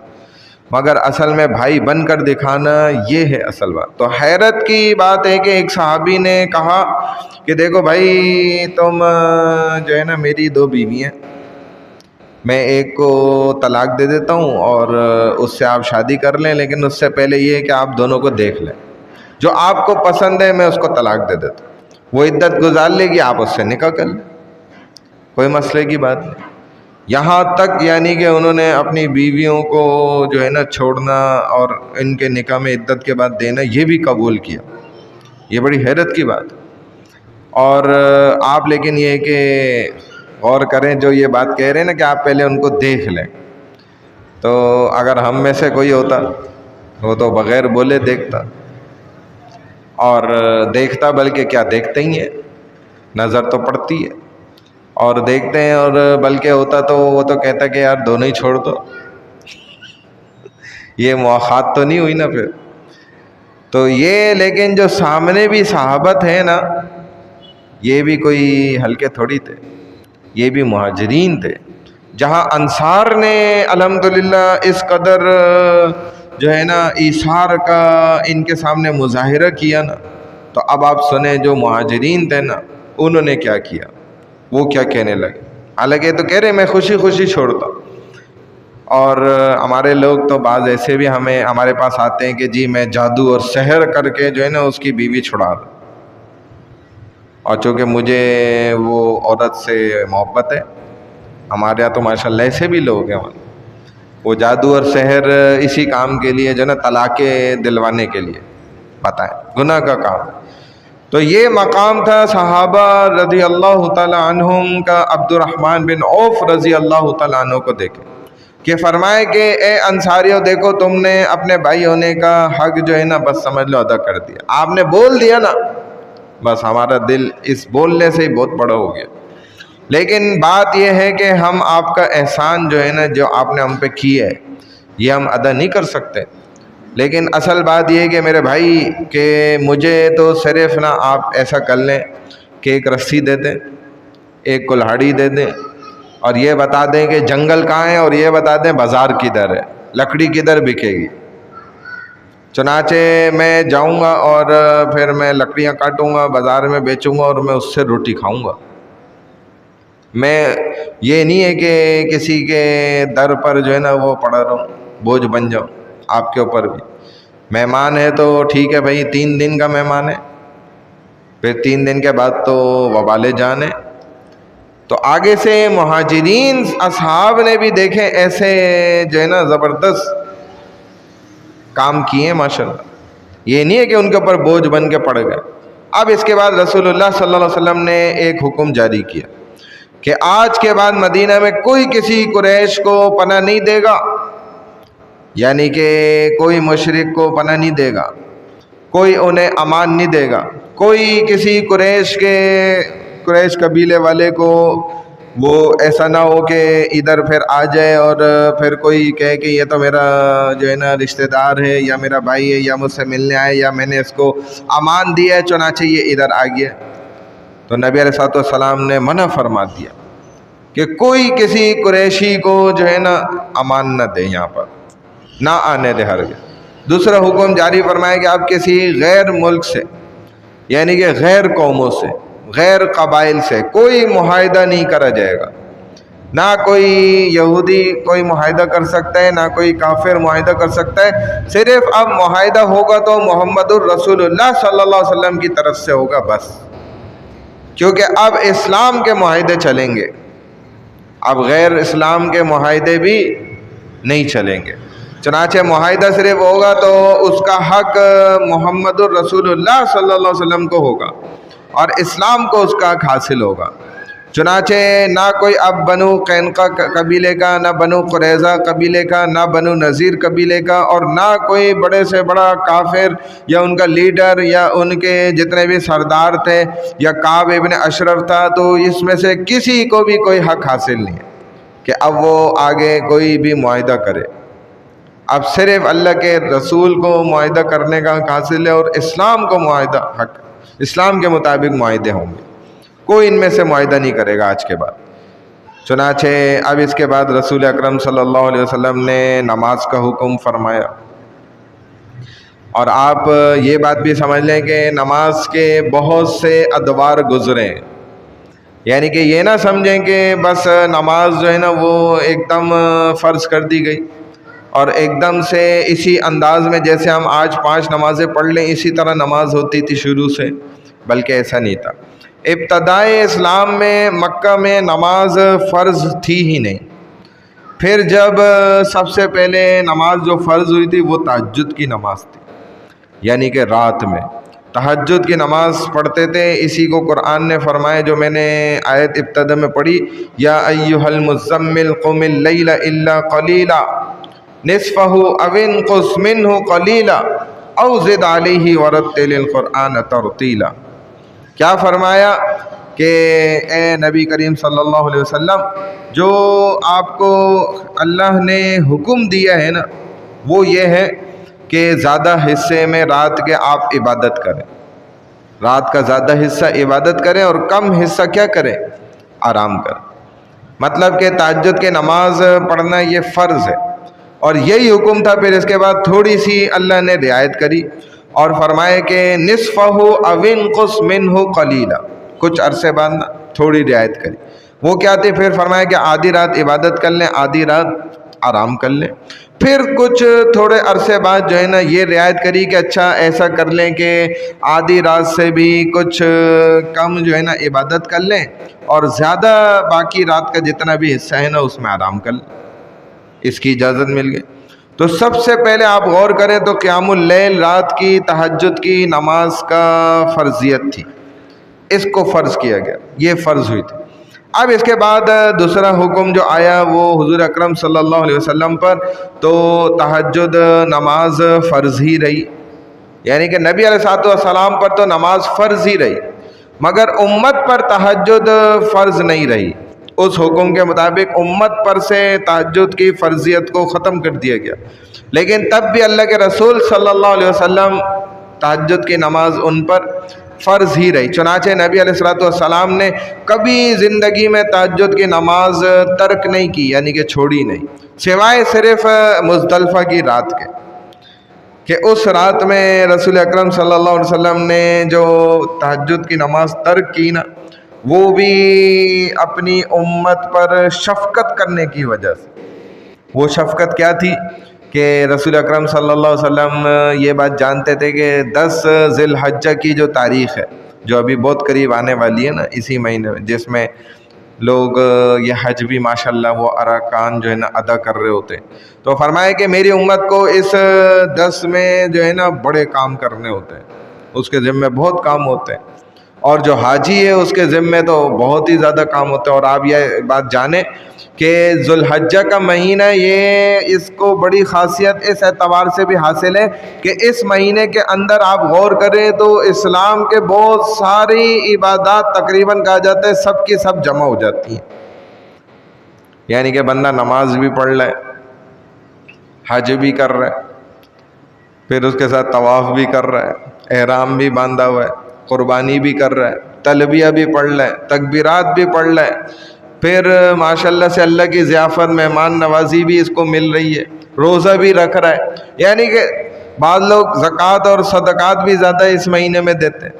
Speaker 1: مگر اصل میں بھائی بن کر دکھانا یہ ہے اصل بات. تو حیرت کی بات ہے کہ ایک صحابی نے کہا کہ دیکھو بھائی تم جو ہے نا میری 2 بیوی ہیں، میں ایک کو طلاق دے دیتا ہوں اور اس سے آپ شادی کر لیں، لیکن اس سے پہلے یہ ہے کہ آپ دونوں کو دیکھ لیں، جو آپ کو پسند ہے میں اس کو طلاق دے دیتا ہوں، وہ عدت گزار لے گی، آپ اس سے نکاح کر لیں، کوئی مسئلے کی بات نہیں۔ یہاں تک یعنی کہ انہوں نے اپنی بیویوں کو جو ہے نا چھوڑنا اور ان کے نکاح میں عدت کے بعد دینا یہ بھی قبول کیا، یہ بڑی حیرت کی بات ہے۔ اور آپ لیکن یہ کہ غور کریں، جو یہ بات کہہ رہے ہیں نا کہ آپ پہلے ان کو دیکھ لیں، تو اگر ہم میں سے کوئی ہوتا وہ تو بغیر بولے دیکھتا، اور دیکھتا بلکہ کیا دیکھتے ہی ہیں، نظر تو پڑتی ہے اور دیکھتے ہیں، اور بلکہ ہوتا تو وہ تو کہتا کہ یار دونوں ہی چھوڑ دو، یہ مواخات تو نہیں ہوئی نا پھر۔ تو یہ لیکن جو سامنے بھی صحابت ہے نا، یہ بھی کوئی ہلکے تھوڑی تھے، یہ بھی مہاجرین تھے، جہاں انصار نے الحمدللہ اس قدر جو ہے نا ایثار کا ان کے سامنے مظاہرہ کیا نا، تو اب آپ سنیں جو مہاجرین تھے نا انہوں نے کیا کیا، وہ کیا کہنے لگے۔ حالانکہ تو کہہ رہے میں خوشی خوشی چھوڑتا ہوں، اور ہمارے لوگ تو بعض ایسے بھی ہمارے پاس آتے ہیں کہ جی میں جادو اور سحر کر کے جو ہے نا اس کی بیوی چھڑا دوں، اور چونکہ مجھے وہ عورت سے محبت ہے، ہمارے یہاں تو ماشاءاللہ ایسے بھی لوگ ہیں، وہ جادو اور سحر اسی کام کے لیے جو ہے نا طلاقیں دلوانے کے لیے، بتائیں گناہ کا کام۔ تو یہ مقام تھا صحابہ رضی اللہ تعالی عنہم کا۔ عبد الرحمن بن عوف رضی اللہ تعالی عنہ کو دیکھیں کہ فرمائے کہ اے انصاریوں دیکھو تم نے اپنے بھائی ہونے کا حق جو ہے نا بس سمجھ لو ادا کر دیا، آپ نے بول دیا نا، بس ہمارا دل اس بولنے سے ہی بہت بڑا ہو گیا۔ لیکن بات یہ ہے کہ ہم آپ کا احسان جو ہے نا جو آپ نے ہم پہ کی ہے یہ ہم ادا نہیں کر سکتے، لیکن اصل بات یہ ہے کہ میرے بھائی کہ مجھے تو صرف نا آپ ایسا کر لیں کہ ایک رسی دے دیں، ایک کلہاڑی دے دیں، اور یہ بتا دیں کہ جنگل کہاں ہے، اور یہ بتا دیں بازار کدھر ہے، لکڑی کدھر بکے گی۔ چنانچہ میں جاؤں گا اور پھر میں لکڑیاں کاٹوں گا، بازار میں بیچوں گا، اور میں اس سے روٹی کھاؤں گا۔ میں یہ نہیں ہے کہ کسی کے در پر جو ہے نا وہ پڑا رہوں، بوجھ بن جاؤں آپ کے اوپر بھی۔ مہمان ہے تو ٹھیک ہے بھائی، 3 دن کا مہمان ہے، پھر 3 دن کے بعد تو وبال جان ہے۔ تو آگے سے مہاجرین اصحاب نے بھی دیکھیں ایسے جو ہے نا زبردست کام کیے ماشاءاللہ، یہ نہیں ہے کہ ان کے اوپر بوجھ بن کے پڑ گئے۔ اب اس کے بعد رسول اللہ صلی اللہ علیہ وسلم نے ایک حکم جاری کیا کہ آج کے بعد مدینہ میں کوئی کسی قریش کو پناہ نہیں دے گا، یعنی کہ کوئی مشرک کو پناہ نہیں دے گا، کوئی انہیں امان نہیں دے گا، کوئی کسی قریش قبیلے والے کو وہ ایسا نہ ہو کہ ادھر پھر آ جائے اور پھر کوئی کہے کہ یہ تو میرا جو ہے نا رشتہ دار ہے یا میرا بھائی ہے یا مجھ سے ملنے آئے یا میں نے اس کو امان دیا ہے چنانچہ یہ ادھر آ گیا۔ تو نبی علیہ الصلوۃ والسلام نے منع فرما دیا کہ کوئی کسی قریشی کو جو ہے نا امان نہ دے، یہاں پر نہ آنے دے ہرگز۔ دوسرا حکم جاری فرمایا کہ آپ کسی غیر ملک سے یعنی کہ غیر قوموں سے، غیر قبائل سے کوئی معاہدہ نہیں کرا جائے گا، نہ کوئی یہودی کوئی معاہدہ کر سکتا ہے، نہ کوئی کافر معاہدہ کر سکتا ہے۔ صرف اب معاہدہ ہوگا تو محمد الرسول اللہ صلی اللہ علیہ وسلم کی طرف سے ہوگا بس، کیونکہ اب اسلام کے معاہدے چلیں گے، اب غیر اسلام کے معاہدے بھی نہیں چلیں گے۔ چنانچہ معاہدہ صرف ہوگا تو اس کا حق محمد الرسول اللہ صلی اللہ علیہ وسلم کو ہوگا اور اسلام کو اس کا حق حاصل ہوگا۔ چنانچہ نہ کوئی اب بنو قینقاع قبیلے کا، نہ بنو قریظہ قبیلے کا، نہ بنو نذیر قبیلے کا، اور نہ کوئی بڑے سے بڑا کافر یا ان کا لیڈر یا ان کے جتنے بھی سردار تھے یا کعب ابن اشرف تھا، تو اس میں سے کسی کو بھی کوئی حق حاصل نہیں ہے کہ اب وہ آگے کوئی بھی معاہدہ کرے۔ اب صرف اللہ کے رسول کو معاہدہ کرنے کا حق حاصل ہے اور اسلام کو معاہدہ حق، اسلام کے مطابق معاہدے ہوں گے، کوئی ان میں سے معاہدہ نہیں کرے گا آج کے بعد۔ چنانچہ اب اس کے بعد رسول اکرم صلی اللہ علیہ وسلم نے نماز کا حکم فرمایا، اور آپ یہ بات بھی سمجھ لیں کہ نماز کے بہت سے ادوار گزرے، یعنی کہ یہ نہ سمجھیں کہ بس نماز جو ہے نا وہ ایک دم فرض کر دی گئی اور ایک دم سے اسی انداز میں جیسے ہم آج 5 نمازیں پڑھ لیں اسی طرح نماز ہوتی تھی شروع سے، بلکہ ایسا نہیں تھا۔ ابتدائے اسلام میں مکہ میں نماز فرض تھی ہی نہیں۔ پھر جب سب سے پہلے نماز جو فرض ہوئی تھی وہ تہجد کی نماز تھی، یعنی کہ رات میں تہجد کی نماز پڑھتے تھے۔ اسی کو قرآن نے فرمایا جو میں نے آیت ابتدا میں پڑھی، یا ایھا المزمل قم اللیل الا قلیلا نصفہ او انقص منہ قلیلا او زد علیہ ورتل القرآن ترتیلا۔ کیا فرمایا کہ اے نبی کریم صلی اللہ علیہ وسلم، جو آپ کو اللہ نے حکم دیا ہے نا وہ یہ ہے کہ زیادہ حصے میں رات کے آپ عبادت کریں، رات کا زیادہ حصہ عبادت کریں اور کم حصہ کیا کریں؟ آرام کریں۔ مطلب کہ تہجد کی نماز پڑھنا یہ فرض ہے، اور یہی حکم تھا۔ پھر اس کے بعد تھوڑی سی اللہ نے رعایت کری اور فرمائے کہ نصفہ او انقص منہ قلیلا، کچھ عرصے بعد تھوڑی رعایت کری۔ وہ کیا تھی؟ پھر فرمایا کہ آدھی رات عبادت کر لیں، آدھی رات آرام کر لیں۔ پھر کچھ تھوڑے عرصے بعد جو ہے نا یہ رعایت کری کہ اچھا ایسا کر لیں کہ آدھی رات سے بھی کچھ کم جو ہے نا عبادت کر لیں اور زیادہ باقی رات کا جتنا بھی حصہ ہے نا اس میں آرام کر لیں۔ اس کی اجازت مل گئی۔ تو سب سے پہلے آپ غور کریں تو قیام اللیل رات کی تہجد کی نماز کا فرضیت تھی، اس کو فرض کیا گیا، یہ فرض ہوئی تھی۔ اب اس کے بعد دوسرا حکم جو آیا وہ حضور اکرم صلی اللہ علیہ وسلم پر، تو تہجد نماز فرض ہی رہی، یعنی کہ نبی علیہ السلام پر تو نماز فرض ہی رہی، مگر امت پر تہجد فرض نہیں رہی۔ اس حکم کے مطابق امت پر سے تہجد کی فرضیت کو ختم کر دیا گیا، لیکن تب بھی اللہ کے رسول صلی اللہ علیہ وسلم تہجد کی نماز ان پر فرض ہی رہی۔ چنانچہ نبی علیہ السلام نے کبھی زندگی میں تہجد کی نماز ترک نہیں کی، یعنی کہ چھوڑی نہیں، سوائے صرف مزدلفہ کی رات کے، کہ اس رات میں رسول اکرم صلی اللہ علیہ وسلم نے جو تہجد کی نماز ترک کی نا وہ بھی اپنی امت پر شفقت کرنے کی وجہ سے۔ وہ شفقت کیا تھی کہ رسول اکرم صلی اللہ علیہ وسلم یہ بات جانتے تھے کہ 10 ذی الحجہ کی جو تاریخ ہے جو ابھی بہت قریب آنے والی ہے نا اسی مہینے میں، جس میں لوگ یہ حج بھی ماشاءاللہ وہ ارکان جو ہے نا ادا کر رہے ہوتے ہیں، تو فرمایا کہ میری امت کو اس 10 میں جو ہے نا بڑے کام کرنے ہوتے ہیں، اس کے ذمہ بہت کام ہوتے ہیں، اور جو حاجی ہے اس کے ذمہ تو بہت ہی زیادہ کام ہوتے ہیں۔ اور آپ یہ بات جانیں کہ ذو الحجہ کا مہینہ یہ اس کو بڑی خاصیت اس اعتبار سے بھی حاصل ہے کہ اس مہینے کے اندر آپ غور کریں تو اسلام کے بہت ساری عبادات تقریباً کہا جاتا ہے سب کی سب جمع ہو جاتی ہیں، یعنی کہ بندہ نماز بھی پڑھ لے، حج بھی کر رہا ہے، پھر اس کے ساتھ طواف بھی کر رہا ہے، احرام بھی باندھا ہوا ہے، قربانی بھی کر رہا ہے، تلبیہ بھی پڑھ لے، تکبیرات بھی پڑھ لے، پھر ماشاءاللہ سے اللہ کی ضیافت مہمان نوازی بھی اس کو مل رہی ہے، روزہ بھی رکھ رہا ہے، یعنی کہ بعض لوگ زکوٰۃ اور صدقات بھی زیادہ اس مہینے میں دیتے ہیں،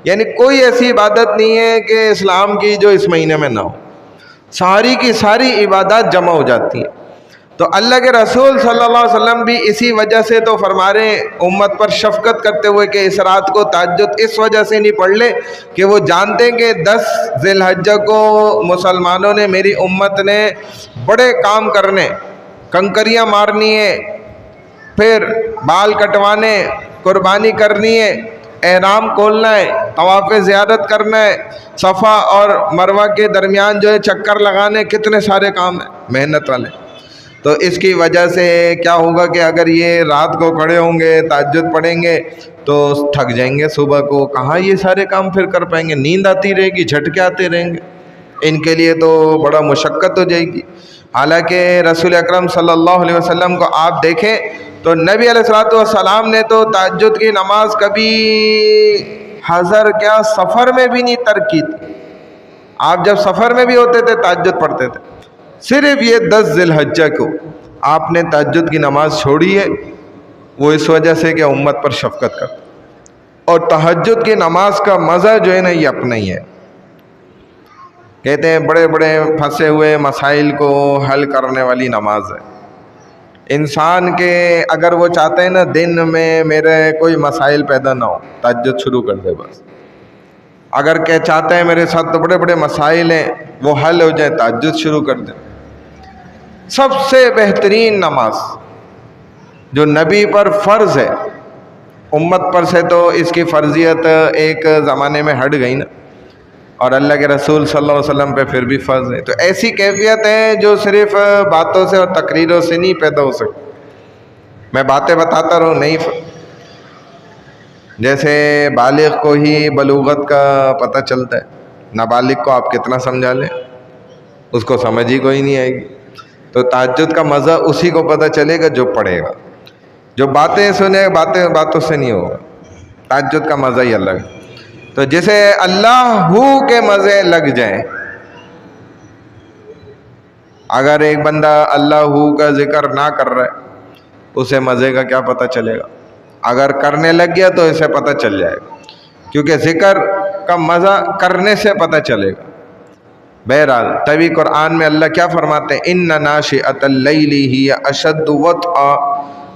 Speaker 1: یعنی کوئی ایسی عبادت نہیں ہے کہ اسلام کی جو اس مہینے میں نہ ہو، ساری کی ساری عبادات جمع ہو جاتی ہیں۔ تو اللہ کے رسول صلی اللہ علیہ وسلم بھی اسی وجہ سے تو فرما رہے ہیں امت پر شفقت کرتے ہوئے کہ اس رات کو تہجد اس وجہ سے نہیں پڑھ لے کہ وہ جانتے ہیں کہ 10 ذی الحجہ کو مسلمانوں نے، میری امت نے بڑے کام کرنے، کنکریاں مارنی ہے، پھر بال کٹوانے، قربانی کرنی ہے، احرام کھولنا ہے، طواف زیارت کرنا ہے، صفا اور مروہ کے درمیان جو ہے چکر لگانے، کتنے سارے کام ہیں محنت والے۔ تو اس کی وجہ سے کیا ہوگا کہ اگر یہ رات کو کھڑے ہوں گے تہجد پڑھیں گے تو تھک جائیں گے، صبح کو کہاں یہ سارے کام پھر کر پائیں گے، نیند آتی رہے گی، جھٹکے آتے رہیں گے، ان کے لیے تو بڑا مشقت ہو جائے گی۔ حالانکہ رسول اکرم صلی اللہ علیہ وسلم کو آپ دیکھیں تو نبی علیہ السلام نے تو تہجد کی نماز کبھی حضر کیا سفر میں بھی نہیں ترک کی تھی، آپ جب سفر میں بھی ہوتے تھے تہجد پڑھتے تھے، صرف یہ 10 ذی الحجہ کو آپ نے تہجد کی نماز چھوڑی ہے، وہ اس وجہ سے کہ امت پر شفقت کرتا، اور تہجد کی نماز کا مزہ جو ہے نا یہ اپنا ہی ہے۔ کہتے ہیں بڑے بڑے پھنسے ہوئے مسائل کو حل کرنے والی نماز ہے۔ انسان کے اگر وہ چاہتے ہیں نا دن میں میرے کوئی مسائل پیدا نہ ہو، تہجد شروع کر دے بس۔ اگر کہ چاہتے ہیں میرے ساتھ تو بڑے بڑے مسائل ہیں وہ حل ہو جائے، تہجد شروع کر دیں۔ سب سے بہترین نماز جو نبی پر فرض ہے، امت پر سے تو اس کی فرضیت ایک زمانے میں ہٹ گئی نا، اور اللہ کے رسول صلی اللہ علیہ وسلم پہ پھر بھی فرض ہے، تو ایسی کیفیت ہے جو صرف باتوں سے اور تقریروں سے نہیں پیدا ہو سکتی۔ میں باتیں بتاتا رہوں نہیں، جیسے بالغ کو ہی بلوغت کا پتہ چلتا ہے، نابالغ کو آپ کتنا سمجھا لیں اس کو سمجھ ہی کوئی نہیں آئے گی۔ تو تہجد کا مزہ اسی کو پتہ چلے گا جو پڑھے گا، جو باتیں سنے باتوں سے نہیں ہوگا۔ تہجد کا مزہ ہی الگ ہے۔ تو جسے اللہ ہو کے مزے لگ جائیں، اگر ایک بندہ اللہ ہو کا ذکر نہ کر رہا ہے اسے مزے کا کیا پتہ چلے گا؟ اگر کرنے لگ گیا تو اسے پتہ چل جائے گا، کیونکہ ذکر کا مزہ کرنے سے پتہ چلے گا۔ بہرحال تبھی قرآن میں اللہ کیا فرماتے ہیں، ان ناشئۃ اللیل ہی اشد وطئا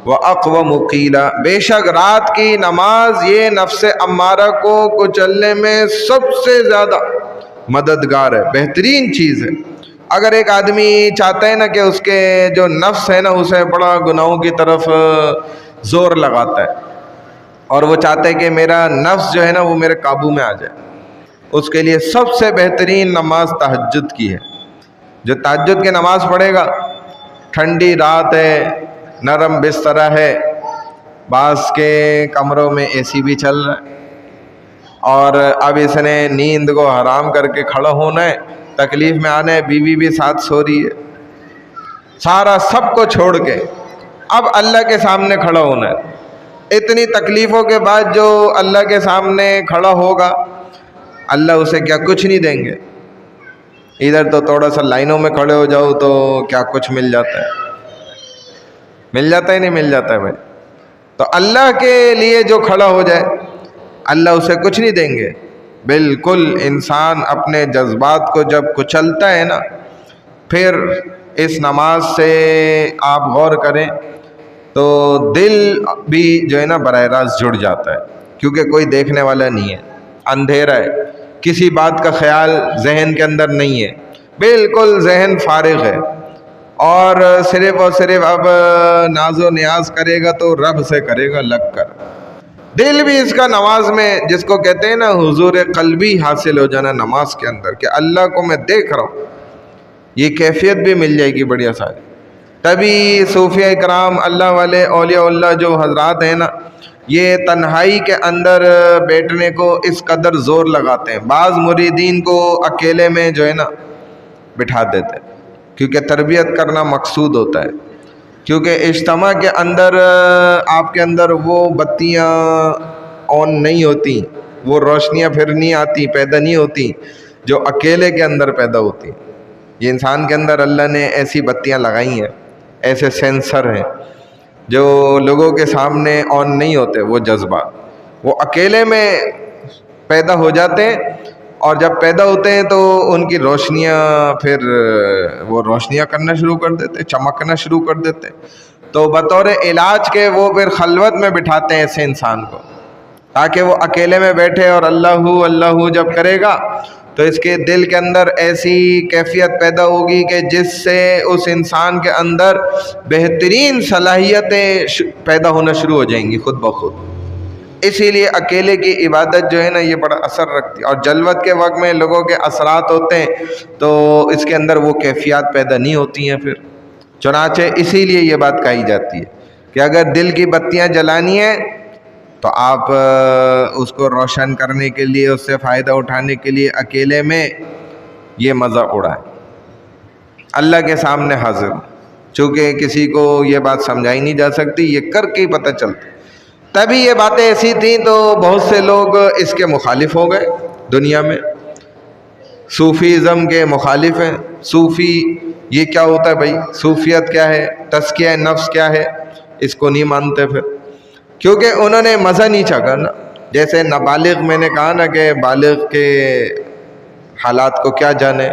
Speaker 1: واقوم قیلا، بے شک رات کی نماز یہ نفس امارہ کو کچلنے میں سب سے زیادہ مددگار ہے، بہترین چیز ہے۔ اگر ایک آدمی چاہتا ہے نا کہ اس کے جو نفس ہے نا اسے بڑا گناہوں کی طرف زور لگاتا ہے، اور وہ چاہتا ہے کہ میرا نفس جو ہے نا وہ میرے قابو میں آ جائے، اس کے لیے سب سے بہترین نماز تہجد کی ہے۔ جو تہجد کی نماز پڑھے گا، ٹھنڈی رات ہے، نرم بستر ہے، بعض کے کمروں میں اے سی بھی چل رہا ہے، اور اب اس نے نیند کو حرام کر کے کھڑا ہونا ہے، تکلیف میں آنا ہے، بیوی بھی ساتھ سو رہی ہے، سارا سب کو چھوڑ کے اب اللہ کے سامنے کھڑا ہونا ہے۔ اتنی تکلیفوں کے بعد جو اللہ کے سامنے کھڑا ہوگا، اللہ اسے کیا کچھ نہیں دیں گے؟ ادھر تو تھوڑا سا لائنوں میں کھڑے ہو جاؤ تو کیا کچھ مل جاتا ہے، مل جاتا ہے نہیں مل جاتا ہے بھائی؟ تو اللہ کے لیے جو کھڑا ہو جائے اللہ اسے کچھ نہیں دیں گے۔ بالکل انسان اپنے جذبات کو جب کچلتا ہے نا، پھر اس نماز سے آپ غور کریں تو دل بھی جو ہے نا براہ راست جڑ جاتا ہے، کیونکہ کوئی دیکھنے والا نہیں ہے، اندھیرا ہے، کسی بات کا خیال ذہن کے اندر نہیں ہے، بالکل ذہن فارغ ہے، اور صرف اب ناز و نیاز کرے گا تو رب سے کرے گا لگ کر۔ دل بھی اس کا نماز میں، جس کو کہتے ہیں نا حضور قلبی حاصل ہو جانا نماز کے اندر، کہ اللہ کو میں دیکھ رہا ہوں، یہ کیفیت بھی مل جائے گی بڑی آسانی۔ تبھی صوفیہ کرام، اللہ والے، اولیاء اللہ جو حضرات ہیں نا، یہ تنہائی کے اندر بیٹھنے کو اس قدر زور لگاتے ہیں، بعض مریدین کو اکیلے میں جو ہے نا بٹھا دیتے ہیں، کیونکہ تربیت کرنا مقصود ہوتا ہے، کیونکہ اجتماع کے اندر آپ کے اندر وہ بتیاں آن نہیں ہوتی، وہ روشنیاں پھر نہیں آتی، پیدا نہیں ہوتی جو اکیلے کے اندر پیدا ہوتی۔ یہ انسان کے اندر اللہ نے ایسی بتیاں لگائی ہیں، ایسے سینسر ہیں جو لوگوں کے سامنے آن نہیں ہوتے، وہ جذبات وہ اکیلے میں پیدا ہو جاتے ہیں، اور جب پیدا ہوتے ہیں تو ان کی روشنیاں پھر وہ روشنیاں کرنا شروع کر دیتے، چمکنا شروع کر دیتے، تو بطور علاج کے وہ پھر خلوت میں بٹھاتے ہیں ایسے انسان کو، تاکہ وہ اکیلے میں بیٹھے اور اللہ جب کرے گا تو اس کے دل کے اندر ایسی کیفیت پیدا ہوگی کہ جس سے اس انسان کے اندر بہترین صلاحیتیں پیدا ہونا شروع ہو جائیں گی خود بخود۔ اسی لیے اکیلے کی عبادت جو ہے نا یہ بڑا اثر رکھتی ہے، اور جلوت کے وقت میں لوگوں کے اثرات ہوتے ہیں تو اس کے اندر وہ کیفیات پیدا نہیں ہوتی ہیں پھر۔ چنانچہ اسی لیے یہ بات کہی جاتی ہے کہ اگر دل کی بتیاں جلانی ہیں تو آپ اس کو روشن کرنے کے لیے، اس سے فائدہ اٹھانے کے لیے اکیلے میں یہ مزہ اڑائیں، اللہ کے سامنے حاضر، چونکہ کسی کو یہ بات سمجھائی نہیں جا سکتی، یہ کر کے ہی پتہ چلتا۔ تبھی یہ باتیں ایسی تھیں تو بہت سے لوگ اس کے مخالف ہو گئے، دنیا میں صوفیزم کے مخالف ہیں۔ صوفی یہ کیا ہوتا ہے بھائی؟ صوفیت کیا ہے؟ تزکیہ نفس کیا ہے؟ اس کو نہیں مانتے پھر، کیونکہ انہوں نے مزہ نہیں چکھا نا۔ جیسے نابالغ، میں نے کہا نا کہ بالغ کے حالات کو کیا جانے.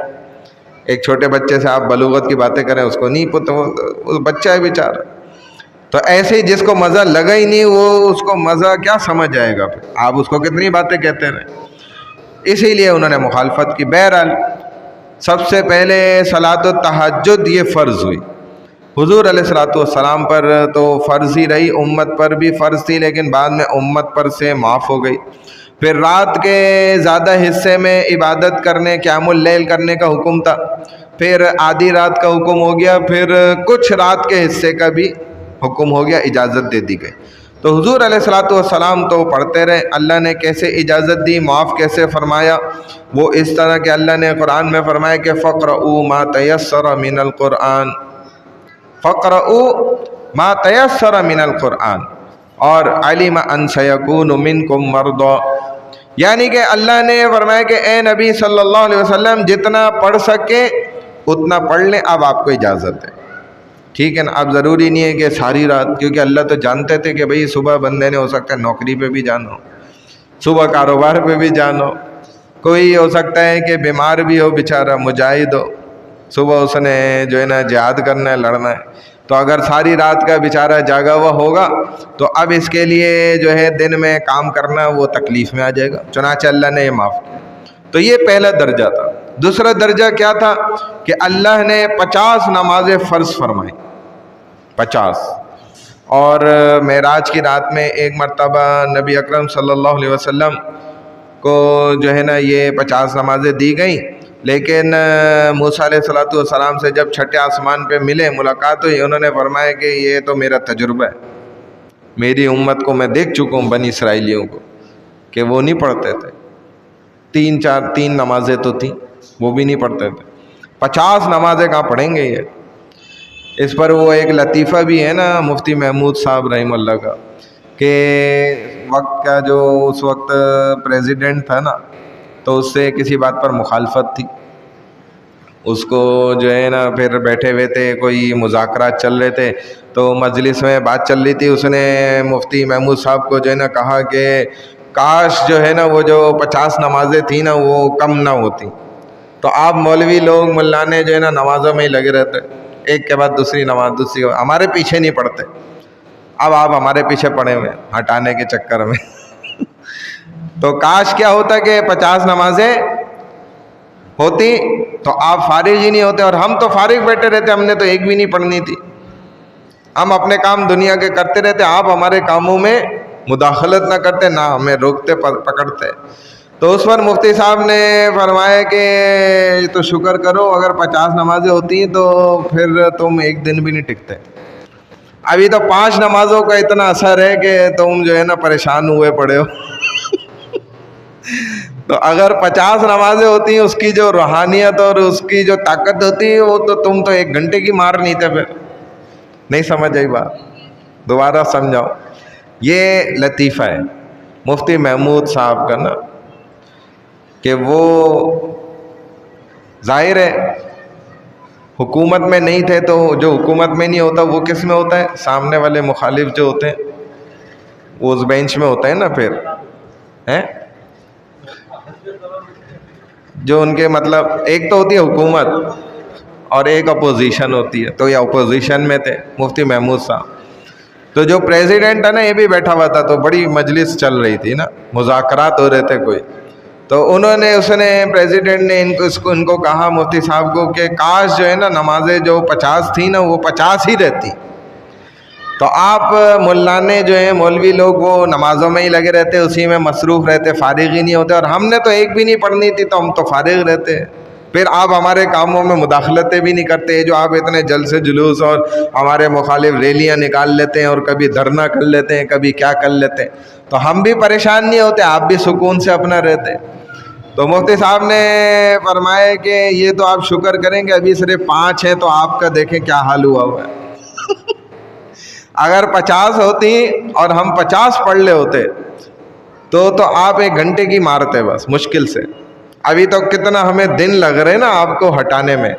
Speaker 1: ایک چھوٹے بچے سے آپ بلوغت کی باتیں کریں، اس کو نہیں پتہ، وہ بچہ ہے بیچارہ. تو ایسے ہی جس کو مزہ لگا ہی نہیں، وہ اس کو مزہ کیا سمجھ جائے گا؟ پھر آپ اس کو کتنی باتیں کہتے رہے. اسی لیے انہوں نے مخالفت کی. بہرحال سب سے پہلے صلاۃ التہجد یہ فرض ہوئی حضور علیہ الصلوۃ والسلام پر، تو فرض ہی رہی. امت پر بھی فرض تھی لیکن بعد میں امت پر سے معاف ہو گئی. پھر رات کے زیادہ حصے میں عبادت کرنے، قیام اللیل کرنے کا حکم تھا. پھر آدھی رات کا حکم ہو گیا. پھر کچھ رات کے حصے کا بھی حکم ہو گیا، اجازت دے دی گئی. تو حضور علیہ الصلوۃ والسلام تو پڑھتے رہے. اللہ نے کیسے اجازت دی، معاف کیسے فرمایا؟ وہ اس طرح کہ اللہ نے قرآن میں فرمایا کہ فَقْرَؤُوا مَا تَيَسَّرَ مِنَ الْقُرْآنِ، فَقْرَؤُوا مَا تَيَسَّرَ مِنَ الْقُرْآنِ اور عَلِمَ أَن سَيَكُونُ مِنْكُمْ مَرْضَىٰ. یعنی کہ اللہ نے فرمایا کہ اے نبی صلی اللہ علیہ وسلم جتنا پڑھ سکے اتنا پڑھ لیں، اب آپ کو اجازت ہے. ٹھیک ہے نا؟ اب ضروری نہیں ہے کہ ساری رات، کیونکہ اللہ تو جانتے تھے کہ بھئی صبح بندے نے ہو سکتا ہے نوکری پہ بھی جانا ہو، صبح کاروبار پہ بھی جانا ہو، کوئی ہو سکتا ہے کہ بیمار بھی ہو بیچارہ، مجاہد ہو، صبح اس نے جو ہے نا جہاد کرنا ہے، لڑنا ہے. تو اگر ساری رات کا بیچارہ جاگا ہوا ہوگا تو اب اس کے لیے جو ہے دن میں کام کرنا وہ تکلیف میں آ جائے گا. چنانچہ اللہ نے یہ معاف کیا. تو یہ پہلا درجہ تھا. دوسرا درجہ کیا تھا کہ اللہ نے 50 نمازیں فرض فرمائی، 50. اور معراج کی رات میں ایک مرتبہ نبی اکرم صلی اللہ علیہ وسلم کو جو ہے نا یہ 50 نمازیں دی گئیں. لیکن موسیٰ علیہ السلام سے جب چھٹے آسمان پہ ملے، ملاقات ہوئی، انہوں نے فرمایا کہ یہ تو میرا تجربہ ہے، میری امت کو میں دیکھ چکا ہوں، بنی اسرائیلیوں کو، کہ وہ نہیں پڑھتے تھے. 3 نمازیں تو تھیں، وہ بھی نہیں پڑھتے تھے. 50 نمازیں کہاں پڑھیں گے یہ؟ اس پر وہ ایک لطیفہ بھی ہے نا مفتی محمود صاحب رحمہ اللہ کا، کہ وقت کا جو اس وقت پریزیڈنٹ تھا نا، تو اس سے کسی بات پر مخالفت تھی. اس کو جو ہے نا پھر بیٹھے ہوئے تھے، کوئی مذاکرات چل رہے تھے، تو مجلس میں بات چل رہی تھی. اس نے مفتی محمود صاحب کو جو ہے نا کہا کہ کاش جو ہے نا وہ جو 50 نمازیں تھیں نا وہ کم نہ ہوتی. تو آپ مولوی لوگ ملانے جو ہے نا نمازوں میں ہی لگے رہتے، ایک کے بعد دوسری نماز، دوسری، ہمارے پیچھے نہیں پڑھتے. اب آپ ہمارے پیچھے پڑے ہوئے ہٹانے کے چکر میں. تو کاش کیا ہوتا کہ 50 نمازیں ہوتی تو آپ فارغ ہی نہیں ہوتے. اور ہم تو فارغ بیٹھے رہتے، ہم نے تو ایک بھی نہیں پڑھنی تھی. ہم اپنے کام دنیا کے کرتے رہتے، آپ ہمارے کاموں میں مداخلت نہ کرتے، نہ ہمیں روکتے پکڑتے. تو اس پر مفتی صاحب نے فرمایا کہ تو شکر کرو، اگر 50 نمازیں ہوتی تو پھر تم ایک دن بھی نہیں ٹکتے. ابھی تو 5 نمازوں کا اتنا اثر ہے کہ تم جو ہے نا پریشان ہوئے پڑے ہو. تو اگر 50 نمازیں ہوتی اس کی جو روحانیت اور اس کی جو طاقت ہوتی وہ تو تم تو 1 گھنٹے کی مار نہیں تھے. پھر نہیں سمجھ آئی بات؟ دوبارہ سمجھاؤ. یہ لطیفہ ہے مفتی محمود صاحب کا نا، کہ وہ ظاہر ہے حکومت میں نہیں تھے، تو جو حکومت میں نہیں ہوتا وہ کس میں ہوتا ہے؟ سامنے والے مخالف جو ہوتے ہیں وہ اس بینچ میں ہوتا ہے نا. پھر ہیں جو ان کے مطلب ایک تو ہوتی ہے حکومت اور ایک اپوزیشن ہوتی ہے. تو یہ اپوزیشن میں تھے مفتی محمود صاحب. تو جو پریزیڈنٹ ہے نا یہ بھی بیٹھا ہوا تھا، تو بڑی مجلس چل رہی تھی نا، مذاکرات ہو رہے تھے کوئی. تو اس نے پریزیڈنٹ نے ان کو کہا مفتی صاحب کو کہ کاش جو ہے نا نمازیں جو 50 تھیں نا وہ 50 ہی رہتی. تو آپ ملانے جو ہیں مولوی لوگ وہ نمازوں میں ہی لگے رہتے، اسی میں مصروف رہتے، فارغ ہی نہیں ہوتے. اور ہم نے تو ایک بھی نہیں پڑھنی تھی تو ہم تو فارغ رہتے. پھر آپ ہمارے کاموں میں مداخلتیں بھی نہیں کرتے. جو آپ اتنے جلسے جلوس اور ہمارے مخالف ریلیاں نکال لیتے ہیں اور کبھی دھرنا کر لیتے ہیں، کبھی کیا کر لیتے ہیں، تو ہم بھی پریشان نہیں ہوتے، آپ بھی سکون سے اپنا رہتے. تو مفتی صاحب نے فرمایا کہ یہ تو آپ شکر کریں کہ ابھی صرف 5 ہیں، تو آپ کا دیکھیں کیا حال ہوا ہے. اگر 50 ہوتی اور ہم 50 پڑھ لے ہوتے تو آپ 1 گھنٹے کی مارتے بس مشکل سے. ابھی تو کتنا ہمیں دن لگ رہے نا آپ کو ہٹانے میں،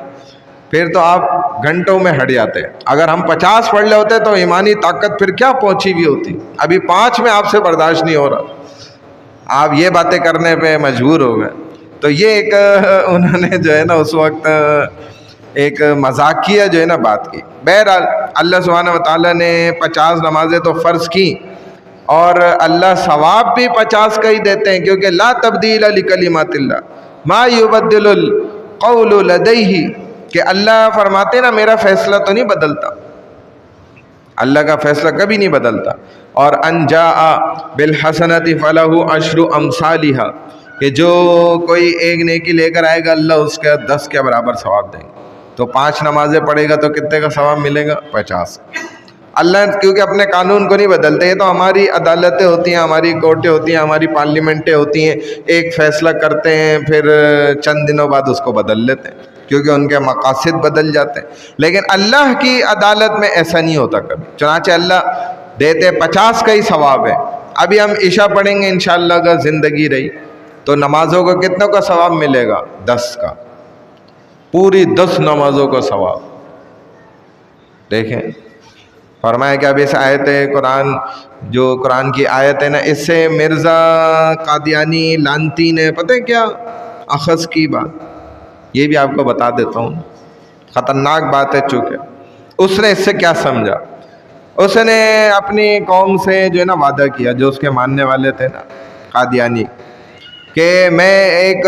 Speaker 1: پھر تو آپ گھنٹوں میں ہٹ جاتے. اگر ہم 50 پڑھ لے ہوتے تو ایمانی طاقت پھر کیا پہنچی ہوئی ہوتی. ابھی 5 میں آپ سے برداشت نہیں ہو رہا، آپ یہ باتیں کرنے پہ مجبور ہو گئے. تو یہ ایک انہوں نے جو ہے نا اس وقت ایک مذاقیہ جو ہے نا بات کی. بہرحال اللہ سبحانہ و تعالیٰ نے 50 نمازیں تو فرض کی، اور اللہ ثواب بھی 50 کا ہی دیتے ہیں، کیونکہ لا تبدیل لکلمات اللہ ما یبدل القول لدیہ، کہ اللہ فرماتے نا میرا فیصلہ تو نہیں بدلتا، اللہ کا فیصلہ کبھی نہیں بدلتا. اور ان جاء بالحسنۃ فلہ عشر امثالھا، کہ جو کوئی ایک نیکی لے کر آئے گا اللہ اس کے 10 کے برابر ثواب دیں گے. تو 5 نمازیں پڑھے گا تو کتنے کا ثواب ملے گا؟ 50. اللہ کیونکہ اپنے قانون کو نہیں بدلتے، یہ تو ہماری عدالتیں ہوتی ہیں، ہماری کورٹیں ہوتی ہیں، ہماری پارلیمنٹیں ہوتی ہیں، ایک فیصلہ کرتے ہیں پھر چند دنوں بعد اس کو بدل لیتے ہیں کیونکہ ان کے مقاصد بدل جاتے ہیں. لیکن اللہ کی عدالت میں ایسا نہیں ہوتا کبھی. چنانچہ اللہ دیتے 50 کا ہی ثواب ہے. ابھی ہم عشاء پڑھیں گے انشاءاللہ اگر زندگی رہی تو نمازوں کو کتنوں کا ثواب ملے گا؟ 10 کا، پوری 10 نمازوں کا ثواب. دیکھیں فرمایا کہ اب اس آیت قرآن، جو قرآن کی آیت ہے نا، اس سے مرزا قادیانی لانتی نے پتہ ہے کیا اخذ کی بات، یہ بھی آپ کو بتا دیتا ہوں، خطرناک بات ہے. چونکہ اس نے اس سے کیا سمجھا، اس نے اپنی قوم سے جو ہے نا وعدہ کیا، جو اس کے ماننے والے تھے نا قادیانی، کہ میں ایک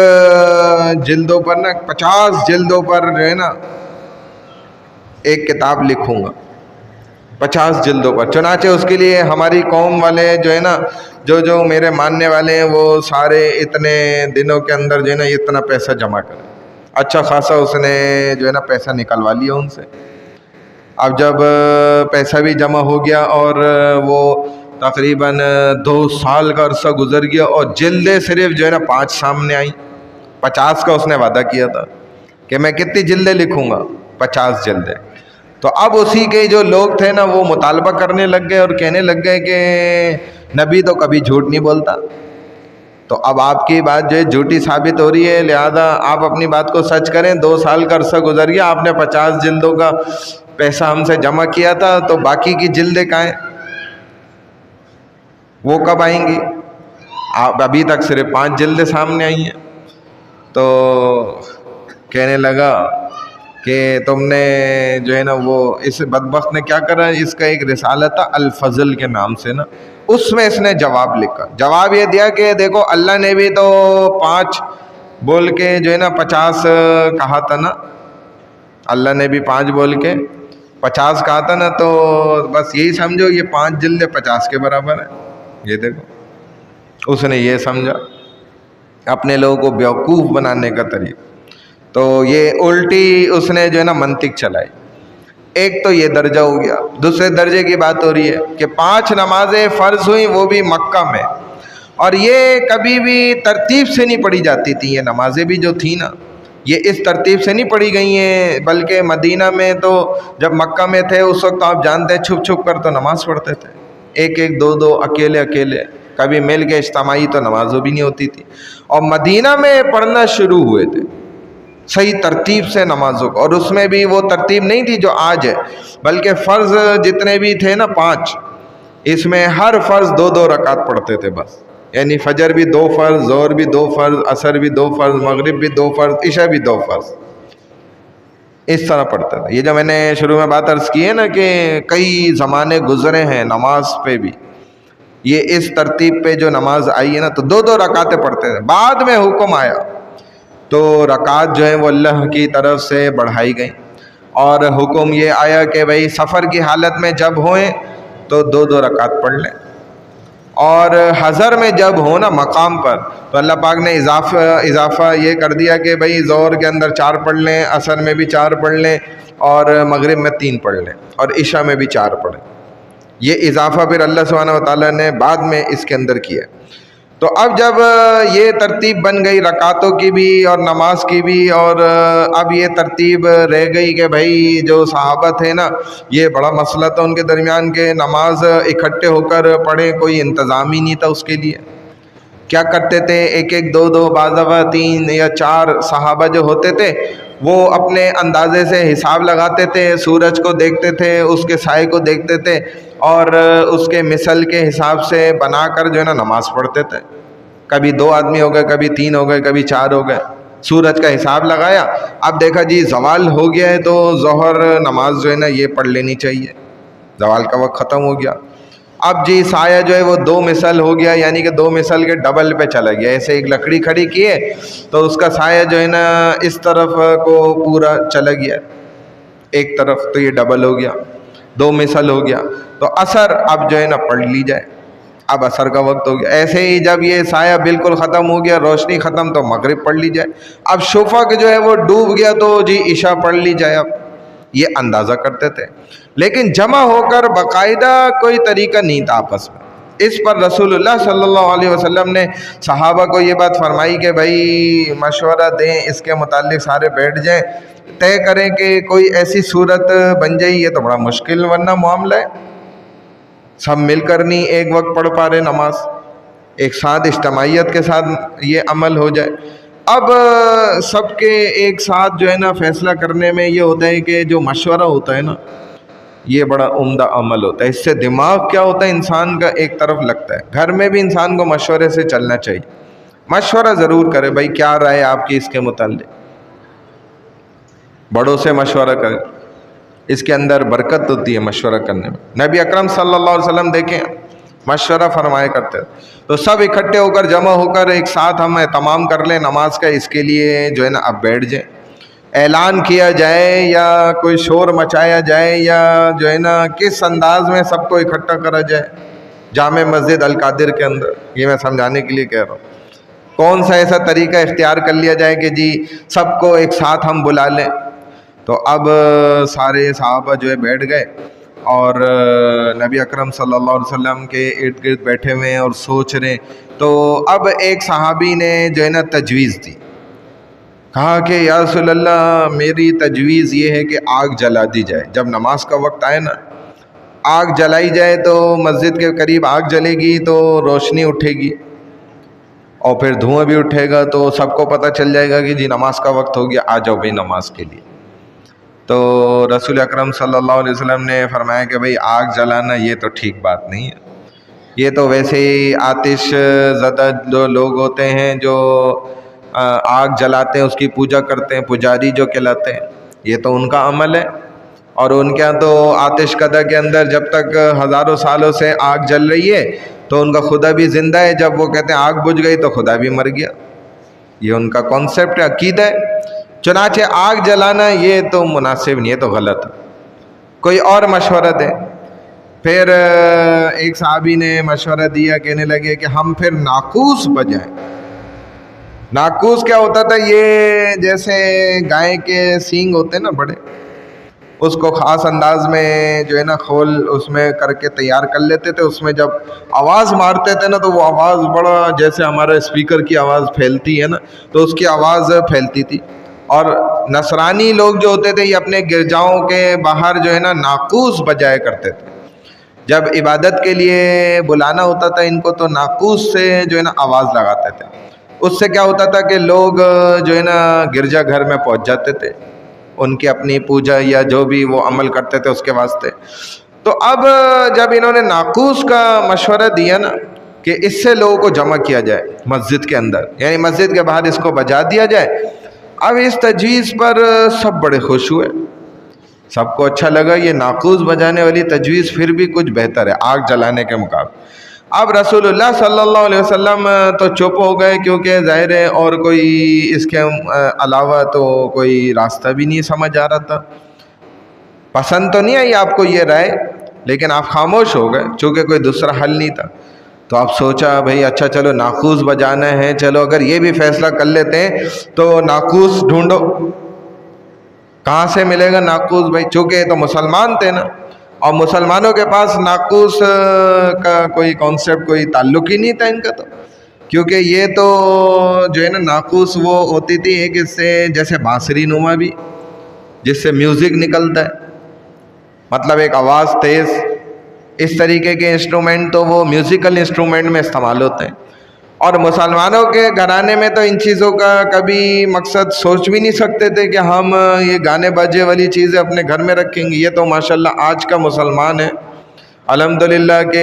Speaker 1: جلدوں پر نا 50 جلدوں پر جو ہے نا ایک کتاب لکھوں گا، 50 جلدوں پر. چنانچہ اس کے لیے ہماری قوم والے جو ہے نا، جو میرے ماننے والے ہیں، وہ سارے اتنے دنوں کے اندر جو ہے نا اتنا پیسہ جمع کریں. اچھا خاصا اس نے جو ہے نا پیسہ نکلوا لیا ان سے. اب جب پیسہ بھی جمع ہو گیا اور وہ تقریباً 2 سال کا عرصہ گزر گیا اور جلدیں صرف جو ہے نا 5 سامنے آئیں. 50 کا اس نے وعدہ کیا تھا کہ میں کتنی جلدیں لکھوں گا؟ 50 جلدیں. تو اب اسی کے جو لوگ تھے نا وہ مطالبہ کرنے لگ گئے اور کہنے لگ گئے کہ نبی تو کبھی جھوٹ نہیں بولتا، تو اب آپ کی بات جو ہے جھوٹی ثابت ہو رہی ہے، لہذا آپ اپنی بات کو سچ کریں. 2 سال کا عرصہ گزر گیا، آپ نے 50 جلدوں کا پیسہ ہم سے جمع کیا تھا، تو باقی کی جلدیں کہاں ہیں؟ وہ کب آئیں گی؟ آپ ابھی تک صرف 5 جلدیں سامنے آئی ہیں. تو کہنے لگا کہ تم نے جو ہے نا وہ اس بدبخت نے کیا کرا، اس کا ایک رسالہ تھا الفضل کے نام سے نا، اس میں اس نے جواب لکھا. جواب یہ دیا کہ دیکھو اللہ نے بھی تو 5 بول کے جو ہے نا 50 کہا تھا نا، اللہ نے بھی 5 بول کے 50 کہا تھا نا، تو بس یہی سمجھو یہ 5 جلدیں 50 کے برابر ہے. یہ دیکھو اس نے یہ سمجھا، اپنے لوگوں کو بیوقوف بنانے کا طریقہ. تو یہ الٹی اس نے جو ہے نا منطق چلائی. ایک تو یہ درجہ ہو گیا. دوسرے درجے کی بات ہو رہی ہے کہ 5 نمازیں فرض ہوئیں، وہ بھی مکہ میں، اور یہ کبھی بھی ترتیب سے نہیں پڑھی جاتی تھی. یہ نمازیں بھی جو تھیں نا یہ اس ترتیب سے نہیں پڑھی گئی ہیں، بلکہ مدینہ میں تو جب مکہ میں تھے اس وقت آپ جانتے ہیں چھپ چھپ کر تو نماز پڑھتے تھے، 1-1 2-2 اکیلے اکیلے، کبھی مل کے اجتماعی تو نمازوں بھی نہیں ہوتی تھی. اور مدینہ میں پڑھنا شروع ہوئے تھے صحیح ترتیب سے نمازوں کو، اور اس میں بھی وہ ترتیب نہیں تھی جو آج ہے، بلکہ فرض جتنے بھی تھے نا 5، اس میں ہر فرض 2-2 رکعت پڑھتے تھے بس. یعنی فجر بھی 2 فرض، ظہر بھی 2 فرض، عصر بھی 2 فرض، مغرب بھی 2 فرض، عشاء بھی 2 فرض، اس طرح پڑھتے تھے. یہ جو میں نے شروع میں بات عرض کی ہے نا کہ کئی زمانے گزرے ہیں نماز پہ بھی، یہ اس ترتیب پہ جو نماز آئی ہے نا تو 2-2 رکعتیں پڑھتے تھے. بعد میں حکم آیا تو رکعت جو ہے وہ اللہ کی طرف سے بڑھائی گئی، اور حکم یہ آیا کہ بھئی سفر کی حالت میں جب ہوئیں تو 2-2 رکعت پڑھ لیں، اور حضر میں جب ہو نا مقام پر تو اللہ پاک نے اضافہ یہ کر دیا کہ بھئی ظہر کے اندر 4 پڑھ لیں، عصر میں بھی 4 پڑھ لیں، اور مغرب میں 3 پڑھ لیں، اور عشاء میں بھی 4 پڑھیں. یہ اضافہ پھر اللہ سبحانہ و تعالیٰ نے بعد میں اس کے اندر کیا. تو اب جب یہ ترتیب بن گئی رکعتوں کی بھی اور نماز کی بھی، اور اب یہ ترتیب رہ گئی کہ بھائی جو صحابہ تھے نا یہ بڑا مسئلہ تھا ان کے درمیان کہ نماز اکٹھے ہو کر پڑھیں، کوئی انتظام ہی نہیں تھا اس کے لیے. کیا کرتے تھے، 1-1 2-2 بعض دفعہ 3 یا 4 صحابہ جو ہوتے تھے وہ اپنے اندازے سے حساب لگاتے تھے، سورج کو دیکھتے تھے، اس کے سائے کو دیکھتے تھے، اور اس کے مثل کے حساب سے بنا کر جو ہے نا نماز پڑھتے تھے. کبھی 2 آدمی ہو گئے، کبھی 3 ہو گئے، کبھی 4 ہو گئے، سورج کا حساب لگایا، اب دیکھا جی زوال ہو گیا ہے تو ظہر نماز جو ہے نا یہ پڑھ لینی چاہیے، زوال کا وقت ختم ہو گیا۔ اب جی سایہ جو ہے وہ 2 مثل ہو گیا، یعنی کہ 2 مثل کے ڈبل پہ چلا گیا، ایسے ایک لکڑی کھڑی کی ہے تو اس کا سایہ جو ہے نا اس طرف کو پورا چلا گیا ایک طرف، تو یہ ڈبل ہو گیا، 2 مثل ہو گیا، تو عصر اب جو ہے نا پڑھ لی جائے، اب عصر کا وقت ہو گیا۔ ایسے ہی جب یہ سایہ بالکل ختم ہو گیا، روشنی ختم، تو مغرب پڑھ لی جائے، اب شفق جو ہے وہ ڈوب گیا تو جی عشاء پڑھ لی جائے۔ اب یہ اندازہ کرتے تھے، لیکن جمع ہو کر باقاعدہ کوئی طریقہ نہیں تھا آپس میں۔ اس پر رسول اللہ صلی اللہ علیہ وسلم نے صحابہ کو یہ بات فرمائی کہ بھائی مشورہ دیں، اس کے متعلق سارے بیٹھ جائیں، طے کریں کہ کوئی ایسی صورت بن جائے، یہ تو بڑا مشکل ورنہ معاملہ ہے، سب مل کر نہیں ایک وقت پڑھ پا رہے نماز، ایک ساتھ اجتماعیت کے ساتھ یہ عمل ہو جائے۔ اب سب کے ایک ساتھ جو ہے نا فیصلہ کرنے میں یہ ہوتا ہے کہ جو مشورہ ہوتا ہے نا یہ بڑا عمدہ عمل ہوتا ہے، اس سے دماغ کیا ہوتا ہے انسان کا ایک طرف لگتا ہے۔ گھر میں بھی انسان کو مشورے سے چلنا چاہیے، مشورہ ضرور کرے، بھائی کیا رائے آپ کی اس کے متعلق، بڑوں سے مشورہ کرے، اس کے اندر برکت ہوتی ہے مشورہ کرنے میں۔ نبی اکرم صلی اللہ علیہ وسلم دیکھیں مشورہ فرمایا کرتے تو سب اکٹھے ہو کر جمع ہو کر ایک ساتھ ہم اہتمام کر لیں نماز کا، اس کے لیے جو ہے نا اب بیٹھ جائیں، اعلان کیا جائے یا کوئی شور مچایا جائے یا جو ہے نا کس انداز میں سب کو اکٹھا کرا جائے جامع مسجد القادر کے اندر، یہ میں سمجھانے کے لیے کہہ رہا ہوں۔ کون سا ایسا طریقہ اختیار کر لیا جائے کہ جی سب کو ایک ساتھ ہم بلا لیں؟ تو اب سارے صحابہ جو ہے بیٹھ گئے اور نبی اکرم صلی اللہ علیہ وسلم کے ارد گرد بیٹھے ہوئے ہیں اور سوچ رہے ہیں۔ تو اب ایک صحابی نے جو ہے نا تجویز دی، کہا کہ یا رسول اللہ میری تجویز یہ ہے کہ آگ جلا دی جائے، جب نماز کا وقت آئے نا آگ جلائی جائے، تو مسجد کے قریب آگ جلے گی تو روشنی اٹھے گی اور پھر دھواں بھی اٹھے گا، تو سب کو پتہ چل جائے گا کہ جی نماز کا وقت ہو گیا، آ جاؤ بھائی نماز کے لیے۔ تو رسول اکرم صلی اللہ علیہ وسلم نے فرمایا کہ بھئی آگ جلانا یہ تو ٹھیک بات نہیں ہے، یہ تو ویسے ہی آتش زدہ جو لوگ ہوتے ہیں جو آگ جلاتے ہیں اس کی پوجا کرتے ہیں، پجاری جو کہلاتے ہیں، یہ تو ان کا عمل ہے، اور ان کے ہاں تو آتش کدہ کے اندر جب تک ہزاروں سالوں سے آگ جل رہی ہے تو ان کا خدا بھی زندہ ہے، جب وہ کہتے ہیں آگ بجھ گئی تو خدا بھی مر گیا، یہ ان کا کانسیپٹ ہے، عقیدہ ہے۔ چنانچہ آگ جلانا یہ تو مناسب نہیں ہے، تو غلط ہے، کوئی اور مشورہ دے۔ پھر ایک صحابی نے مشورہ دیا، کہنے لگے کہ ہم پھر ناقوس بجائیں۔ ناقوس کیا ہوتا تھا؟ یہ جیسے گائے کے سینگ ہوتے ہیں نا بڑے، اس کو خاص انداز میں جو ہے نا کھول اس میں کر کے تیار کر لیتے تھے، اس میں جب آواز مارتے تھے نا تو وہ آواز بڑا جیسے ہمارا اسپیکر کی آواز پھیلتی ہے نا تو اس کی آواز پھیلتی تھی۔ اور نصرانی لوگ جو ہوتے تھے یہ اپنے گرجاؤں کے باہر جو ہے نا ناقوس بجایا کرتے تھے، جب عبادت کے لیے بلانا ہوتا تھا ان کو تو ناقوس سے جو ہے نا آواز لگاتے تھے، اس سے کیا ہوتا تھا کہ لوگ جو ہے نا گرجا گھر میں پہنچ جاتے تھے، ان کی اپنی پوجا یا جو بھی وہ عمل کرتے تھے اس کے واسطے۔ تو اب جب انہوں نے ناقوس کا مشورہ دیا نا کہ اس سے لوگوں کو جمع کیا جائے مسجد کے اندر، یعنی مسجد کے باہر اس کو بجا دیا جائے، اب اس تجویز پر سب بڑے خوش ہوئے، سب کو اچھا لگا، یہ ناقوس بجانے والی تجویز پھر بھی کچھ بہتر ہے آگ جلانے کے مقابلے۔ اب رسول اللہ صلی اللہ علیہ وسلم تو چپ ہو گئے، کیونکہ ظاہر ہے اور کوئی اس کے علاوہ تو کوئی راستہ بھی نہیں سمجھ آ رہا تھا، پسند تو نہیں آئی آپ کو یہ رائے، لیکن آپ خاموش ہو گئے چونکہ کوئی دوسرا حل نہیں تھا۔ تو آپ سوچا بھئی اچھا چلو ناقوس بجانا ہے، چلو اگر یہ بھی فیصلہ کر لیتے ہیں تو ناقوس ڈھونڈو، کہاں سے ملے گا ناقوس بھائی، چونکہ یہ تو مسلمان تھے نا، اور مسلمانوں کے پاس ناقوس کا کوئی کانسیپٹ کوئی تعلق ہی نہیں تھا ان کا، تو کیونکہ یہ تو جو ہے نا ناقوس وہ ہوتی تھی ایک اس سے جیسے بانسری نما بھی جس سے میوزک نکلتا ہے، مطلب ایک آواز تیز، اس طریقے کے انسٹرومنٹ تو وہ میوزیکل انسٹرومنٹ میں استعمال ہوتے ہیں، اور مسلمانوں کے گھرانے میں تو ان چیزوں کا کبھی مقصد سوچ بھی نہیں سکتے تھے کہ ہم یہ گانے باجے والی چیزیں اپنے گھر میں رکھیں گے، یہ تو ماشاءاللہ آج کا مسلمان ہے الحمدللہ کہ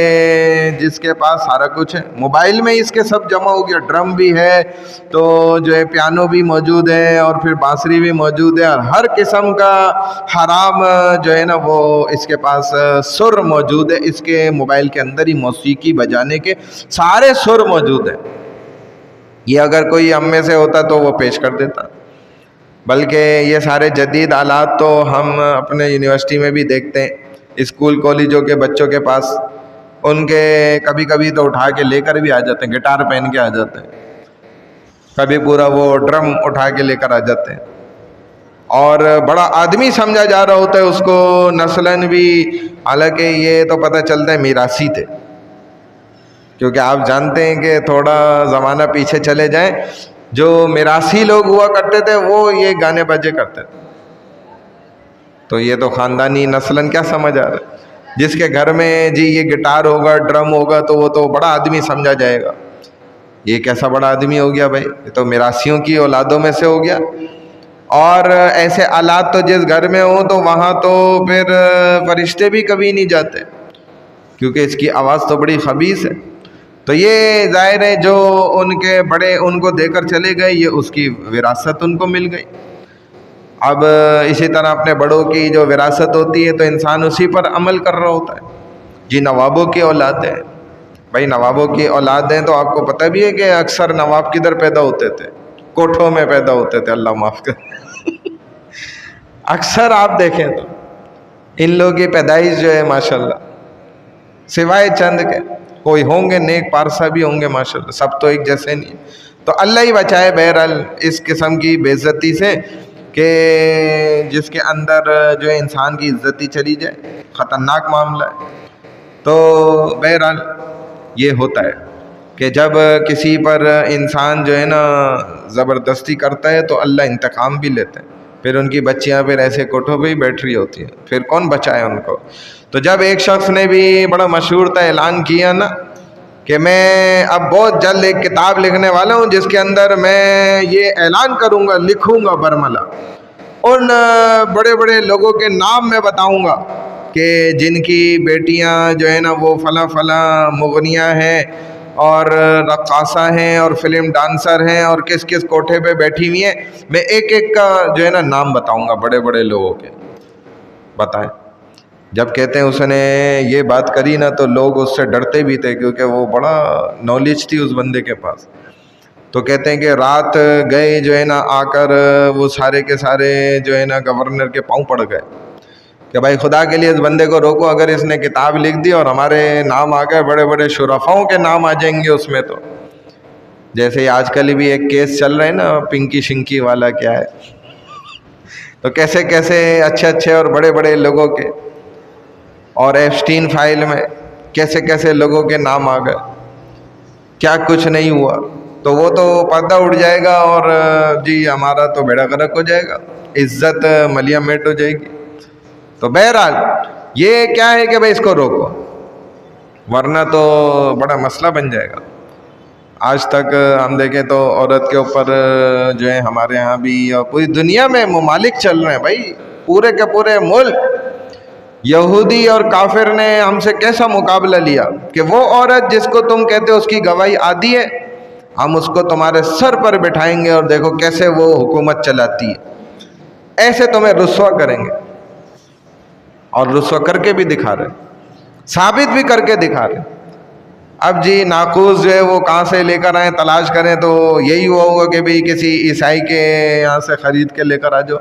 Speaker 1: جس کے پاس سارا کچھ ہے، موبائل میں اس کے سب جمع ہو گیا، ڈرم بھی ہے تو جو ہے پیانو بھی موجود ہے اور پھر بانسری بھی موجود ہے، اور ہر قسم کا حرام جو ہے نا وہ اس کے پاس سر موجود ہے، اس کے موبائل کے اندر ہی موسیقی بجانے کے سارے سر موجود ہیں۔ یہ اگر کوئی ہم میں سے ہوتا تو وہ پیش کر دیتا، بلکہ یہ سارے جدید آلات تو ہم اپنے یونیورسٹی میں بھی دیکھتے ہیں، اسکول کالجوں کے بچوں کے پاس ان کے کبھی کبھی تو اٹھا کے لے کر بھی آ جاتے ہیں، گٹار پہن کے آ جاتے ہیں، کبھی پورا وہ ڈرم اٹھا کے لے کر آ جاتے ہیں، اور بڑا آدمی سمجھا جا رہا ہوتا ہے اس کو نسلاً بھی، حالانکہ یہ تو پتہ چلتا ہے میراثی تھے، کیونکہ آپ جانتے ہیں کہ تھوڑا زمانہ پیچھے چلے جائیں، جو میراثی لوگ ہوا کرتے تھے وہ یہ گانے بجے کرتے تھے، تو یہ تو خاندانی نسلاً کیا سمجھ آ رہا ہے، جس کے گھر میں جی یہ گٹار ہوگا ڈرم ہوگا تو وہ تو بڑا آدمی سمجھا جائے گا، یہ کیسا بڑا آدمی ہو گیا بھائی، یہ تو میراثیوں کی اولادوں میں سے ہو گیا۔ اور ایسے آلات تو جس گھر میں ہوں تو وہاں تو پھر فرشتے بھی کبھی نہیں جاتے، کیونکہ اس کی آواز تو بڑی خبیث ہے، تو یہ ظاہر ہے جو ان کے بڑے ان کو دے کر چلے گئے، یہ اس کی وراثت ان کو مل گئی۔ اب اسی طرح اپنے بڑوں کی جو وراثت ہوتی ہے تو انسان اسی پر عمل کر رہا ہوتا ہے۔ جی نوابوں کی اولاد ہیں، بھائی نوابوں کی اولاد ہیں تو آپ کو پتہ بھی ہے کہ اکثر نواب کدھر پیدا ہوتے تھے؟ کوٹھوں میں پیدا ہوتے تھے، اللہ معاف کر اکثر آپ دیکھیں تو ان لوگوں کی پیدائش جو ہے ماشاءاللہ، سوائے چند کے کوئی ہوں گے نیک پارسا بھی ہوں گے ماشاءاللہ، سب تو ایک جیسے نہیں، تو اللہ ہی بچائے بہرحال اس قسم کی بے عزتی سے کہ جس کے اندر جو ہے انسان کی عزتی چلی جائے، خطرناک معاملہ ہے۔ تو بہرحال یہ ہوتا ہے کہ جب کسی پر انسان جو ہے نا زبردستی کرتا ہے تو اللہ انتقام بھی لیتے ہیں، پھر ان کی بچیاں پھر ایسے کوٹھوں پہ ہی بیٹھ رہی ہوتی ہیں، پھر کون بچائے ان کو۔ تو جب ایک شخص نے بھی بڑا مشہور تھا اعلان کیا نا کہ میں اب بہت جلد ایک کتاب لکھنے والا ہوں جس کے اندر میں یہ اعلان کروں گا، لکھوں گا برملا، ان بڑے بڑے لوگوں کے نام میں بتاؤں گا کہ جن کی بیٹیاں جو ہے نا وہ فلاں فلاں مغنیاں ہیں اور رقاصہ ہیں اور فلم ڈانسر ہیں اور کس کس کوٹھے پہ بیٹھی ہوئی ہیں، میں ایک ایک کا جو ہے نا نام بتاؤں گا بڑے بڑے لوگوں کے۔ بتائیں، جب کہتے ہیں اس نے یہ بات کری نا تو لوگ اس سے ڈرتے بھی تھے، کیونکہ وہ بڑا نالج تھی اس بندے کے پاس۔ تو کہتے ہیں کہ رات گئے جو ہے نا آ کر وہ سارے کے سارے جو ہے نا گورنر کے پاؤں پڑ گئے کہ بھائی خدا کے لیے اس بندے کو روکو، اگر اس نے کتاب لکھ دی اور ہمارے نام آ گئے، بڑے بڑے شرفاؤں کے نام آ جائیں گے اس میں، تو جیسے آج کل بھی ایک کیس چل رہا ہے نا پنکی شنکی والا، کیا ہے، تو کیسے کیسے اچھے اچھے اور بڑے بڑے لوگوں کے، اور ایپسٹین فائل میں کیسے کیسے لوگوں کے نام آ گئے، کیا کچھ نہیں ہوا، تو وہ تو پردہ اٹھ جائے گا اور جی ہمارا تو بیڑا غرق ہو جائے گا، عزت ملیا میٹ ہو جائے گی۔ تو بہرحال یہ کیا ہے کہ بھائی اس کو روکو، ورنہ تو بڑا مسئلہ بن جائے گا۔ آج تک ہم دیکھیں تو عورت کے اوپر جو ہے ہمارے ہاں بھی اور پوری دنیا میں ممالک چل رہے ہیں بھائی، پورے کے پورے ملک، یہودی اور کافر نے ہم سے کیسا مقابلہ لیا کہ وہ عورت جس کو تم کہتے ہو اس کی گواہی آدھی ہے، ہم اس کو تمہارے سر پر بٹھائیں گے اور دیکھو کیسے وہ حکومت چلاتی ہے، ایسے تمہیں رسوا کریں گے، اور رسوا کر کے بھی دکھا رہے، ثابت بھی کر کے دکھا رہے۔ اب جی ناقوس جو ہے وہ کہاں سے لے کر آئیں تلاش کریں تو یہی ہوا ہوگا کہ بھئی کسی عیسائی کے یہاں سے خرید کے لے کر آ جاؤ،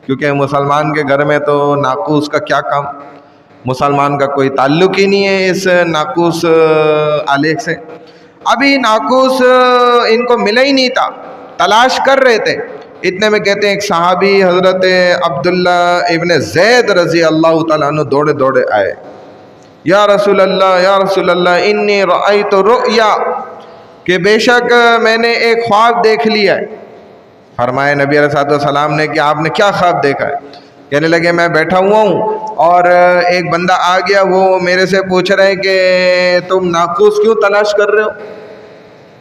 Speaker 1: کیونکہ مسلمان کے گھر میں تو ناقوس کا کیا کام، مسلمان کا کوئی تعلق ہی نہیں ہے اس ناقوس آلیخ سے۔ ابھی ناقوس ان کو ملا ہی نہیں تھا، تلاش کر رہے تھے، اتنے میں کہتے ہیں ایک صحابی حضرت عبداللہ ابن زید رضی اللہ تعالیٰ عنہ دوڑے دوڑے آئے، یا رسول اللہ یا رسول اللہ انی رأیت رؤیا، کہ بے شک میں نے ایک خواب دیکھ لیا ہے۔ فرمایا نبی علیہ السلام نے کہ آپ نے کیا خواب دیکھا ہے؟ کہنے لگے میں بیٹھا ہوا ہوں اور ایک بندہ آ گیا، وہ میرے سے پوچھ رہے کہ تم ناقوس کیوں تلاش کر رہے ہو؟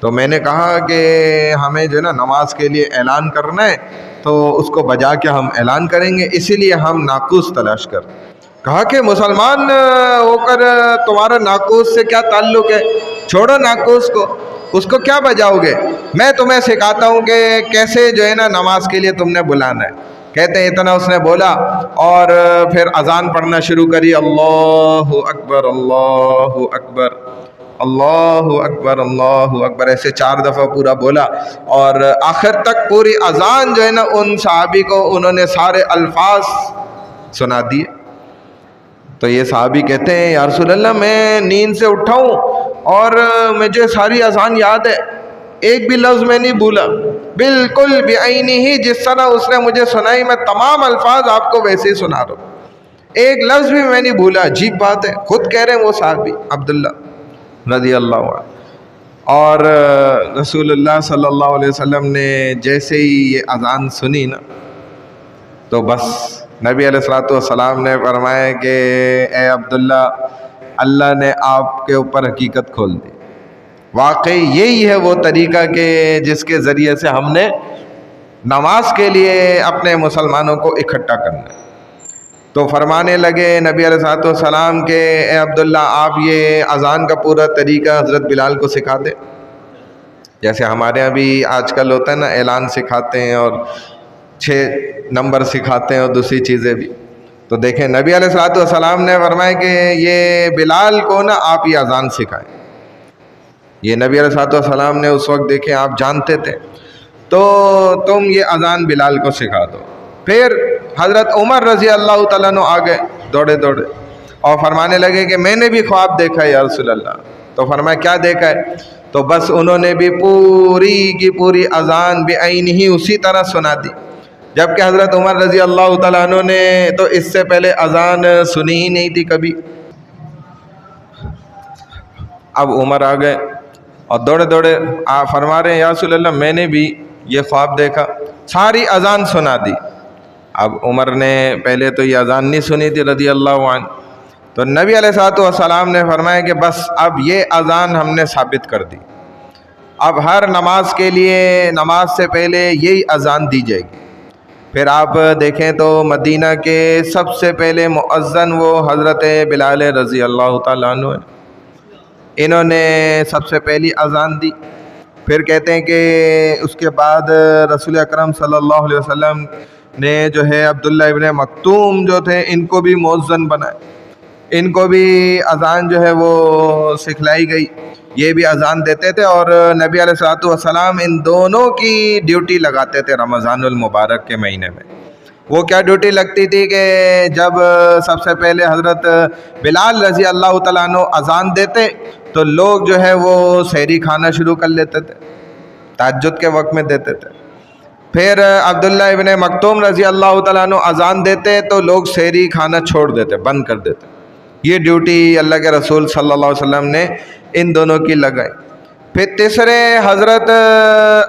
Speaker 1: تو میں نے کہا کہ ہمیں جو ہے نا نماز کے لیے اعلان کرنا ہے، تو اس کو بجا کے ہم اعلان کریں گے، اسی لیے ہم ناقوس تلاش کر۔ کہا کہ مسلمان ہو کر تمہارا ناقوس سے کیا تعلق ہے؟ چھوڑو ناقوس کو، اس کو کیا بجاؤ گے؟ میں تمہیں سکھاتا ہوں کہ کیسے جو ہے نا نماز کے لیے تم نے بلانا ہے۔ کہتے ہیں اتنا اس نے بولا اور پھر اذان پڑھنا شروع کری، اللہ اکبر اللہ اکبر اللہ اکبر اللہ اکبر، ایسے 4 دفعہ پورا بولا، اور آخر تک پوری اذان جو ہے نا ان صحابی کو انہوں نے سارے الفاظ سنا دیے۔ تو یہ صحابی کہتے ہیں یا رسول اللہ میں نیند سے اٹھا ہوں اور مجھے ساری اذان یاد ہے، ایک بھی لفظ میں نہیں بھولا، بالکل بعینی ہی جس طرح اس نے مجھے سنائی میں تمام الفاظ آپ کو ویسے ہی سنا رہا ہوں، ایک لفظ بھی میں نہیں بھولا۔ عجیب بات ہے، خود کہہ رہے ہیں وہ صحابی عبداللہ رضی اللہ عنہ۔ اور رسول اللہ صلی اللہ علیہ وسلم نے جیسے ہی یہ اذان سنی نا تو بس نبی علیہ الصلوۃ والسلام نے فرمایا کہ اے عبداللہ، اللہ نے آپ کے اوپر حقیقت کھول دی، واقعی یہی ہے وہ طریقہ کہ جس کے ذریعے سے ہم نے نماز کے لیے اپنے مسلمانوں کو اکٹھا کرنا ہے۔ تو فرمانے لگے نبی علیہ الصلوۃ والسلام کہ اے عبداللہ آپ یہ اذان کا پورا طریقہ حضرت بلال کو سکھا دیں، جیسے ہمارے یہاں بھی آج کل ہوتا ہے نا اعلان سکھاتے ہیں اور 6 نمبر سکھاتے ہیں اور دوسری چیزیں بھی۔ تو دیکھیں نبی علیہ الصلوۃ والسلام نے فرمایا کہ یہ بلال کو نا آپ یہ اذان سکھائیں۔ یہ نبی علیہ الصلوۃ والسلام نے اس وقت دیکھیں آپ جانتے تھے، تو تم یہ اذان بلال کو سکھا دو۔ پھر حضرت عمر رضی اللہ تعالیٰ عنہ آ گئے دوڑے دوڑے اور فرمانے لگے کہ میں نے بھی خواب دیکھا ہے یا رسول اللہ۔ تو فرمایا کیا دیکھا ہے؟ تو بس انہوں نے بھی پوری کی پوری اذان بعینہ ہی اسی طرح سنا دی، جبکہ حضرت عمر رضی اللہ تعالیٰ عنہ نے تو اس سے پہلے اذان سنی ہی نہیں تھی کبھی۔ اب عمر آ گئے اور دوڑے دوڑے فرما رہے ہیں یا رسول اللہ میں نے بھی یہ خواب دیکھا، ساری اذان سنا دی۔ اب عمر نے پہلے تو یہ اذان نہیں سنی تھی رضی اللہ عنہ، تو نبی علیہ الصلوۃ والسلام نے فرمایا کہ بس اب یہ اذان ہم نے ثابت کر دی، اب ہر نماز کے لیے نماز سے پہلے یہی اذان دی جائے گی۔ پھر آپ دیکھیں تو مدینہ کے سب سے پہلے مؤذن وہ حضرت بلال رضی اللہ تعالیٰ عنہ ہیں، انہوں نے سب سے پہلی اذان دی۔ پھر کہتے ہیں کہ اس کے بعد رسول اکرم صلی اللہ علیہ وسلم نے جو ہے عبداللہ ابن مکتوم جو تھے ان کو بھی مؤذن بنائے، ان کو بھی اذان جو ہے وہ سکھلائی گئی، یہ بھی اذان دیتے تھے، اور نبی علیہ الصلوۃ والسلام ان دونوں کی ڈیوٹی لگاتے تھے رمضان المبارک کے مہینے میں۔ وہ کیا ڈیوٹی لگتی تھی کہ جب سب سے پہلے حضرت بلال رضی اللہ تعالیٰ عنہ اذان دیتے تو لوگ جو ہے وہ سحری کھانا شروع کر لیتے تھے، تہجد کے وقت میں دیتے تھے۔ پھر عبداللہ ابن مکتوم رضی اللہ تعالیٰ عنہ اذان دیتے تو لوگ سحری کھانا چھوڑ دیتے، بند کر دیتے۔ یہ ڈیوٹی اللہ کے رسول صلی اللہ علیہ وسلم نے ان دونوں کی لگائی۔ پھر تیسرے حضرت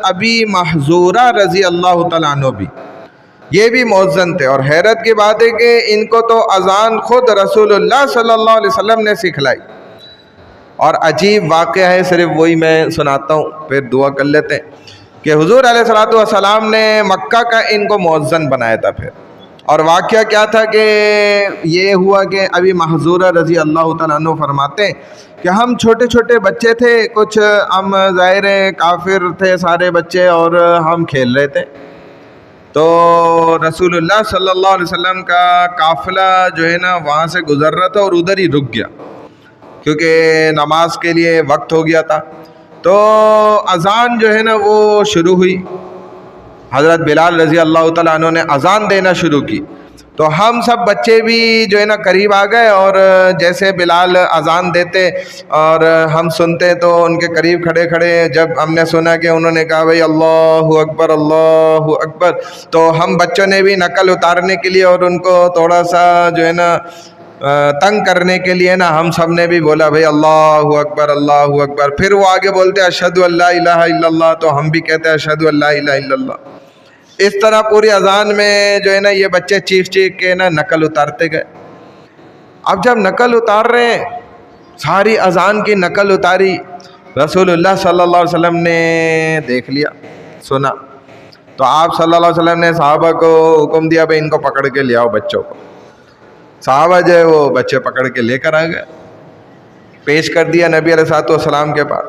Speaker 1: ابی محذورہ رضی اللہ تعالیٰ عنہ بھی، یہ بھی مؤذن تھے، اور حیرت کی بات ہے کہ ان کو تو اذان خود رسول اللہ صلی اللہ علیہ وسلم نے سکھلائی۔ اور عجیب واقعہ ہے، صرف وہی میں سناتا ہوں پھر دعا کر لیتے ہیں، کہ حضور علیہ الصلوۃ والسلام نے مکہ کا ان کو مؤذن بنایا تھا۔ پھر اور واقعہ کیا تھا کہ یہ ہوا کہ ابھی محذورہ رضی اللہ تعالیٰ عنہ فرماتے ہیں کہ ہم چھوٹے چھوٹے بچے تھے، کچھ ہم ظاہر کافر تھے سارے بچے، اور ہم کھیل رہے تھے، تو رسول اللہ صلی اللہ علیہ وسلم کا قافلہ جو ہے نا وہاں سے گزر رہا تھا اور ادھر ہی رک گیا کیونکہ نماز کے لیے وقت ہو گیا تھا۔ تو اذان جو ہے نا وہ شروع ہوئی، حضرت بلال رضی اللہ تعالیٰ عنہ نے اذان دینا شروع کی، تو ہم سب بچے بھی جو ہے نا قریب آ گئے، اور جیسے بلال اذان دیتے اور ہم سنتے تو ان کے قریب کھڑے کھڑے جب ہم نے سنا کہ انہوں نے کہا بھائی اللہ اکبر اللہ اکبر، تو ہم بچوں نے بھی نقل اتارنے کے لیے اور ان کو تھوڑا سا جو ہے نا تنگ کرنے کے لیے نا ہم سب نے بھی بولا بھائی اللہ اکبر اللہ اکبر۔ پھر وہ آگے بولتے اشہد ان لا الہ الا اللہ، تو ہم بھی کہتے ہیں اشہد ان لا الہ الا اللہ۔ اس طرح پوری اذان میں جو ہے نا یہ بچے چیخ چیخ کے نا نقل اتارتے گئے۔ اب جب نقل اتار رہے ہیں، ساری اذان کی نقل اتاری، رسول اللہ صلی اللہ علیہ وسلم نے دیکھ لیا، سنا، تو آپ صلی اللہ علیہ وسلم نے صحابہ کو حکم دیا بھائی ان کو پکڑ کے لے آؤ بچوں کو۔ صحابہ جو ہے وہ بچے پکڑ کے لے کر آ گئے، پیش کر دیا نبی علیہ السلام کے پاس۔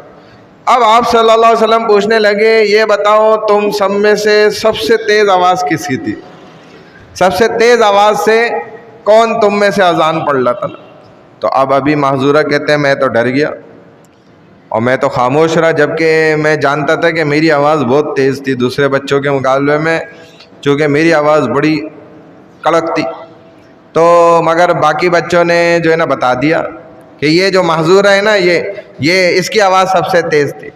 Speaker 1: اب آپ صلی اللہ علیہ وسلم پوچھنے لگے یہ بتاؤ تم سب میں سے سب سے تیز آواز کس کی تھی؟ سب سے تیز آواز سے کون تم میں سے اذان پڑھ رہا تھا؟ تو اب ابھی محذورہ کہتے ہیں میں تو ڈر گیا اور میں تو خاموش رہا، جبکہ میں جانتا تھا کہ میری آواز بہت تیز تھی دوسرے بچوں کے مقابلے میں، چونکہ میری آواز بڑی کڑک تھی۔ تو مگر باقی بچوں نے جو ہے نا بتا دیا کہ یہ جو محذور ہے نا یہ اس کی آواز سب سے تیز تھی،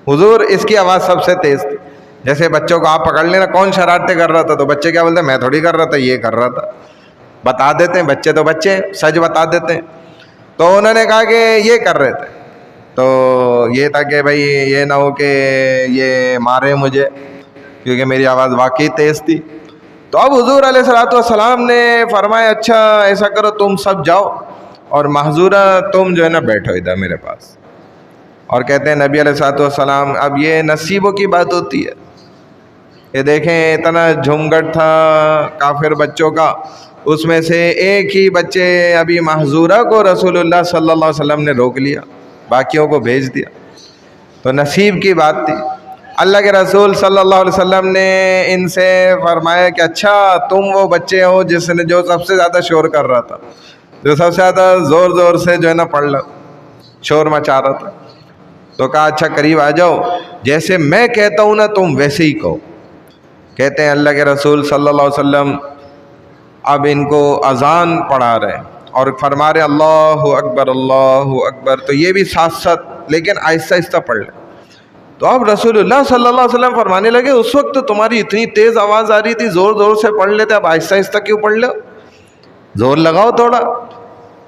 Speaker 1: حضور اس کی آواز سب سے تیز تھی۔ جیسے بچوں کو آپ پکڑ لینا کون شرارتیں کر رہا تھا، تو بچے کیا بولتے ہیں میں تھوڑی کر رہا تھا، یہ کر رہا تھا، بتا دیتے ہیں بچے، تو بچے سچ بتا دیتے ہیں۔ تو انہوں نے کہا کہ یہ کر رہے تھے، تو یہ تھا کہ بھائی یہ نہ ہو کہ یہ مارے مجھے، کیونکہ میری آواز واقعی تیز تھی۔ تو اب حضور علیہ السلام نے فرمایا اچھا ایسا کرو تم سب جاؤ اور محذورہ تم جو ہے نا بیٹھو ادھر میرے پاس۔ اور کہتے ہیں نبی علیہ السلام، اب یہ نصیبوں کی بات ہوتی ہے، یہ دیکھیں اتنا جھمگٹ تھا کافر بچوں کا، اس میں سے ایک ہی بچے ابھی محذورہ کو رسول اللہ صلی اللہ علیہ وسلم نے روک لیا، باقیوں کو بھیج دیا۔ تو نصیب کی بات تھی۔ اللہ کے رسول صلی اللہ علیہ وسلم نے ان سے فرمایا کہ اچھا تم وہ بچے ہو جس نے جو سب سے زیادہ شور کر رہا تھا، جو سب سے زیادہ زور زور سے جو ہے نا پڑھ رہا شور مچا رہا تھا۔ تو کہا اچھا قریب آ جاؤ، جیسے میں کہتا ہوں نا تم ویسے ہی کہو۔ کہتے ہیں اللہ کے رسول صلی اللہ علیہ وسلم اب ان کو اذان پڑھا رہے اور فرما رہے اللہ اکبر اللہ اکبر، تو یہ بھی ساتھ ساتھ لیکن آہستہ آہستہ پڑھ لیں۔ تو اب رسول اللہ صلی اللہ علیہ وسلم فرمانے لگے اس وقت تو تمہاری اتنی تیز آواز آ رہی تھی، زور زور سے پڑھ لیتے، اب آہستہ آہستہ کیوں پڑھ لو، زور لگاؤ تھوڑا۔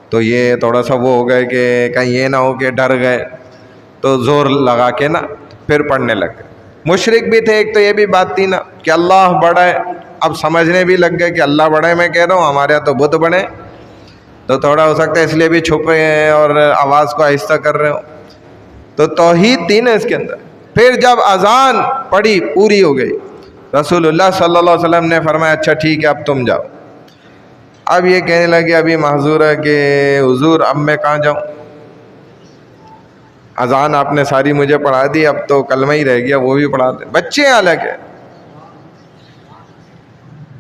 Speaker 1: تو یہ تھوڑا سا وہ ہو گئے کہ کہیں یہ نہ ہو کہ ڈر گئے، تو زور لگا کے نا پھر پڑھنے لگے۔ مشرک بھی تھے، ایک تو یہ بھی بات تھی نا کہ اللہ بڑا ہے، اب سمجھنے بھی لگ گئے کہ اللہ بڑا ہے، میں کہہ رہا ہوں ہمارے یہاں تو بت بڑے، تو تھوڑا ہو سکتا ہے اس لیے بھی چھپے ہیں اور آواز کو آہستہ کر رہے ہو۔ تو توحید تھی نا اس کے اندر۔ پھر جب اذان پڑھی پوری ہو گئی، رسول اللہ صلی اللہ علیہ وسلم نے فرمایا اچھا ٹھیک ہے اب تم جاؤ۔ اب یہ کہنے لگے ابھی محذورہ کہ حضور اب میں کہاں جاؤں، اذان آپ نے ساری مجھے پڑھا دی، اب تو کلمہ ہی رہ گیا وہ بھی پڑھا دیں، بچے الگ ہیں۔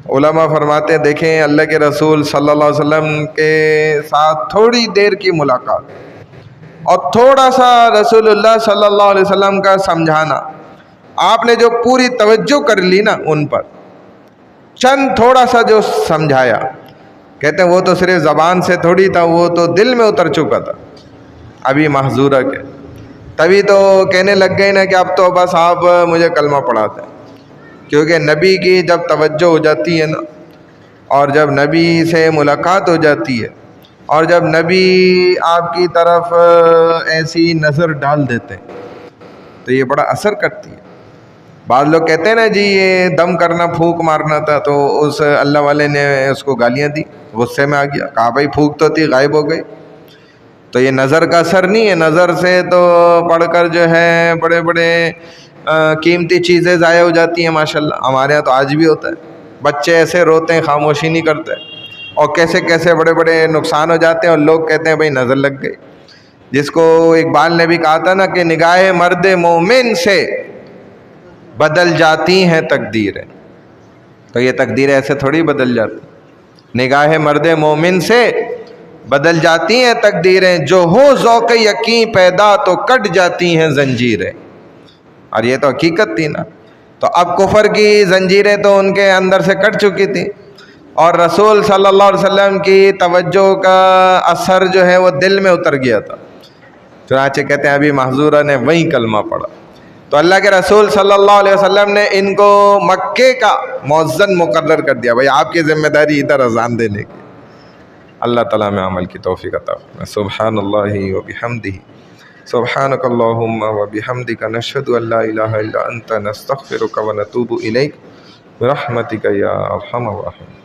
Speaker 1: علماء فرماتے ہیں دیکھیں اللہ کے رسول صلی اللہ علیہ وسلم کے ساتھ تھوڑی دیر کی ملاقات اور تھوڑا سا رسول اللہ صلی اللہ علیہ وسلم کا سمجھانا، آپ نے جو پوری توجہ کر لی نا ان پر، چند تھوڑا سا جو سمجھایا، کہتے ہیں وہ تو صرف زبان سے تھوڑی تھا، وہ تو دل میں اتر چکا تھا ابھی محذورہ کے۔ تبھی تو کہنے لگ گئے نا کہ اب تو بس آپ مجھے کلمہ پڑھاتے ہیں، کیونکہ نبی کی جب توجہ ہو جاتی ہے نا، اور جب نبی سے ملاقات ہو جاتی ہے، اور جب نبی آپ کی طرف ایسی نظر ڈال دیتے ہیں تو یہ بڑا اثر کرتی ہے۔ بعض لوگ کہتے ہیں نا جی یہ دم کرنا پھونک مارنا تھا، تو اس اللہ والے نے اس کو گالیاں دی، غصے میں آ گیا، کہا بھائی پھونک تو تھی غائب ہو گئی۔ تو یہ نظر کا اثر نہیں ہے، نظر سے تو پڑھ کر جو ہے بڑے بڑے قیمتی چیزیں ضائع ہو جاتی ہیں ماشاءاللہ۔ ہمارے ہاں تو آج بھی ہوتا ہے، بچے ایسے روتے ہیں خاموشی نہیں کرتے، اور کیسے کیسے بڑے بڑے نقصان ہو جاتے ہیں، اور لوگ کہتے ہیں بھائی نظر لگ گئی۔ جس کو اقبال نے بھی کہا تھا نا کہ نگاہ مرد مومن سے بدل جاتی ہیں تقدیریں، تو یہ تقدیریں ایسے تھوڑی بدل جاتی، نگاہ مرد مومن سے بدل جاتی ہیں تقدیریں، جو ہو ذوق یقین پیدا تو کٹ جاتی ہیں زنجیریں۔ اور یہ تو حقیقت تھی نا۔ تو اب کفر کی زنجیریں تو ان کے اندر سے کٹ چکی تھی، اور رسول صلی اللہ علیہ وسلم کی توجہ کا اثر جو ہے وہ دل میں اتر گیا تھا۔ چنانچہ کہتے ہیں ابھی محذورہ نے وہیں کلمہ پڑھا، تو اللہ کے رسول صلی اللہ علیہ وسلم نے ان کو مکے کا مؤذن مقرر کر دیا، بھائی آپ کی ذمہ داری ادھر اذان دینے کی۔ اللہ تعالیٰ میں عمل کی توفیق عطا فرمائے۔ سبحان اللہ و بحمدہ، سبحانک اللہم و بحمدک، نشہد ان لا الہ الا انت، نستغفرک و نتوب الیک، برحمتک یا ارحم الراحمین۔